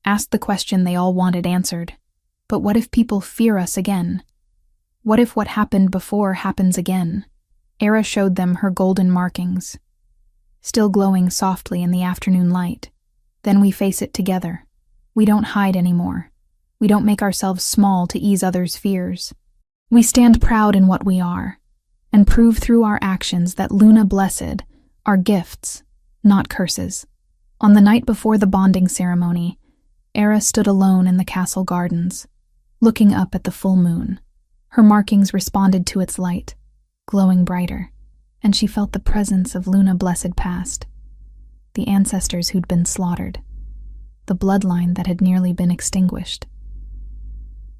asked the question they all wanted answered. But what if people fear us again? What if what happened before happens again? Era showed them her golden markings, still glowing softly in the afternoon light. Then we face it together. We don't hide anymore. We don't make ourselves small to ease others' fears. We stand proud in what we are, and prove through our actions that Luna Blessed are gifts, not curses. On the night before the bonding ceremony, Era stood alone in the castle gardens, looking up at the full moon. Her markings responded to its light, glowing brighter, and she felt the presence of Luna Blessed past, the ancestors who'd been slaughtered, the bloodline that had nearly been extinguished.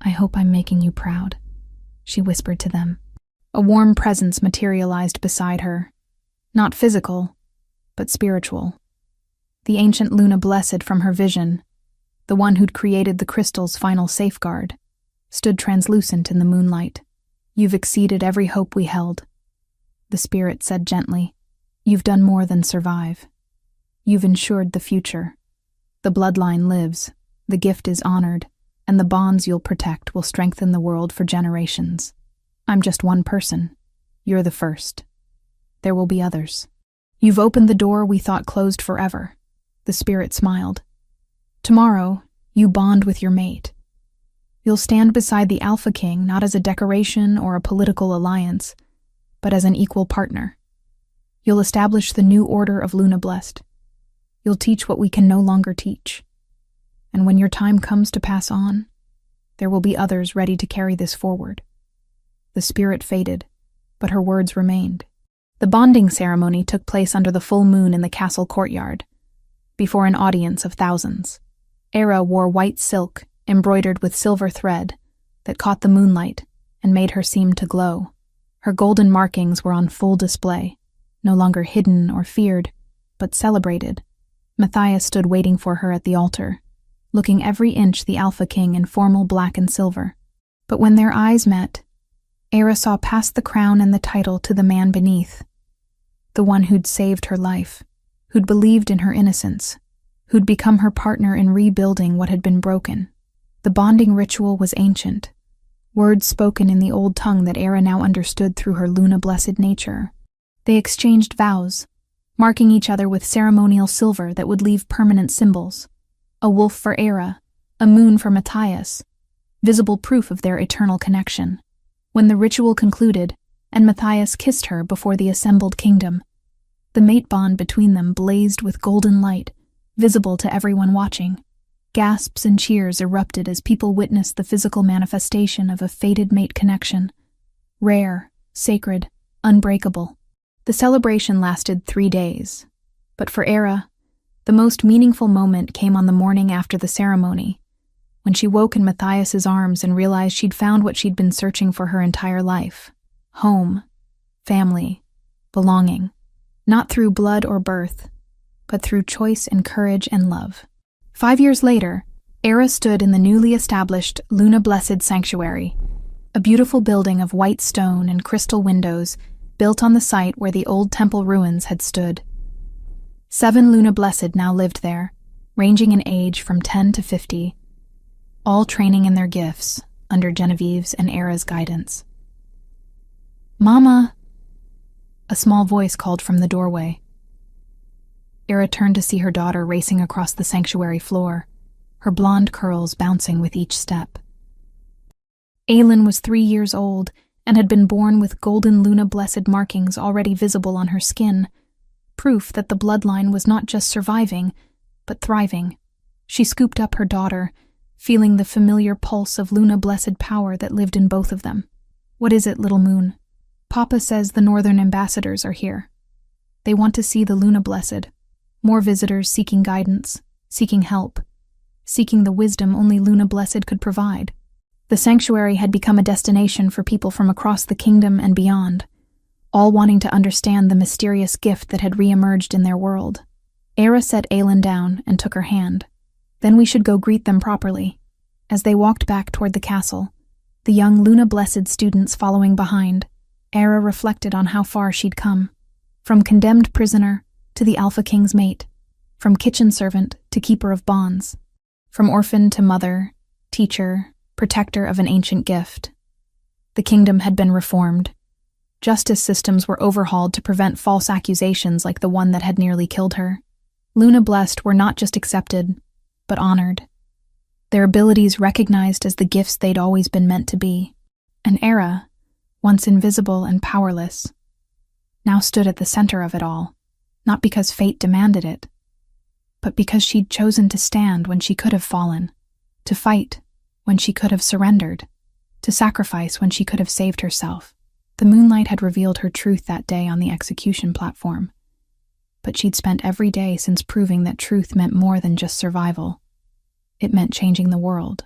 "I hope I'm making you proud," she whispered to them. A warm presence materialized beside her, not physical, but spiritual. The ancient Luna Blessed from her vision, the one who'd created the crystal's final safeguard, stood translucent in the moonlight. "You've exceeded every hope we held," the spirit said gently. "You've done more than survive. You've ensured the future. The bloodline lives, the gift is honored, and the bonds you'll protect will strengthen the world for generations. I'm just one person. You're the first. There will be others. You've opened the door we thought closed forever," the spirit smiled. "Tomorrow, you bond with your mate. You'll stand beside the Alpha King not as a decoration or a political alliance, but as an equal partner. You'll establish the new order of Luna Blessed. You'll teach what we can no longer teach. And when your time comes to pass on, there will be others ready to carry this forward." The spirit faded, but her words remained. The bonding ceremony took place under the full moon in the castle courtyard, before an audience of thousands. Era wore white silk, embroidered with silver thread, that caught the moonlight and made her seem to glow. Her golden markings were on full display, no longer hidden or feared, but celebrated. Matthias stood waiting for her at the altar, looking every inch the Alpha King in formal black and silver. But when their eyes met, Era saw past the crown and the title to the man beneath, the one who'd saved her life, who'd believed in her innocence, who'd become her partner in rebuilding what had been broken. The bonding ritual was ancient, words spoken in the old tongue that Era now understood through her Luna Blessed nature. They exchanged vows, marking each other with ceremonial silver that would leave permanent symbols. A wolf for Era, a moon for Matthias, visible proof of their eternal connection. When the ritual concluded, and Matthias kissed her before the assembled kingdom, the mate bond between them blazed with golden light, visible to everyone watching. Gasps and cheers erupted as people witnessed the physical manifestation of a fated mate connection. Rare, sacred, unbreakable. The celebration lasted 3 days, but for Era, the most meaningful moment came on the morning after the ceremony, when she woke in Matthias's arms and realized she'd found what she'd been searching for her entire life. Home, family, belonging. Not through blood or birth, but through choice and courage and love. 5 years later, Era stood in the newly established Luna Blessed Sanctuary, a beautiful building of white stone and crystal windows built on the site where the old temple ruins had stood. 7 Luna Blessed now lived there, ranging in age from 10 to 50, all training in their gifts under Genevieve's and Era's guidance. "Mama!" A small voice called from the doorway. Era turned to see her daughter racing across the sanctuary floor, her blonde curls bouncing with each step. Aylin was 3 years old and had been born with golden Luna Blessed markings already visible on her skin, proof that the bloodline was not just surviving, but thriving. She scooped up her daughter, feeling the familiar pulse of Luna Blessed power that lived in both of them. "What is it, little moon?" "Papa says the northern ambassadors are here. They want to see the Luna Blessed. More visitors seeking guidance, seeking help, seeking the wisdom only Luna Blessed could provide." The sanctuary had become a destination for people from across the kingdom and beyond, all wanting to understand the mysterious gift that had re-emerged in their world. Era set Aylin down and took her hand. "Then we should go greet them properly." As they walked back toward the castle, the young Luna Blessed students following behind, Era reflected on how far she'd come. From condemned prisoner to the Alpha King's mate, from kitchen servant to keeper of bonds, from orphan to mother, teacher, protector of an ancient gift. The kingdom had been reformed. Justice systems were overhauled to prevent false accusations like the one that had nearly killed her. Luna Blessed were not just accepted, but honored. Their abilities recognized as the gifts they'd always been meant to be. An Era, once invisible and powerless, now stood at the center of it all, not because fate demanded it, but because she'd chosen to stand when she could have fallen, to fight when she could have surrendered, to sacrifice when she could have saved herself. The moonlight had revealed her truth that day on the execution platform, but she'd spent every day since proving that truth meant more than just survival. It meant changing the world.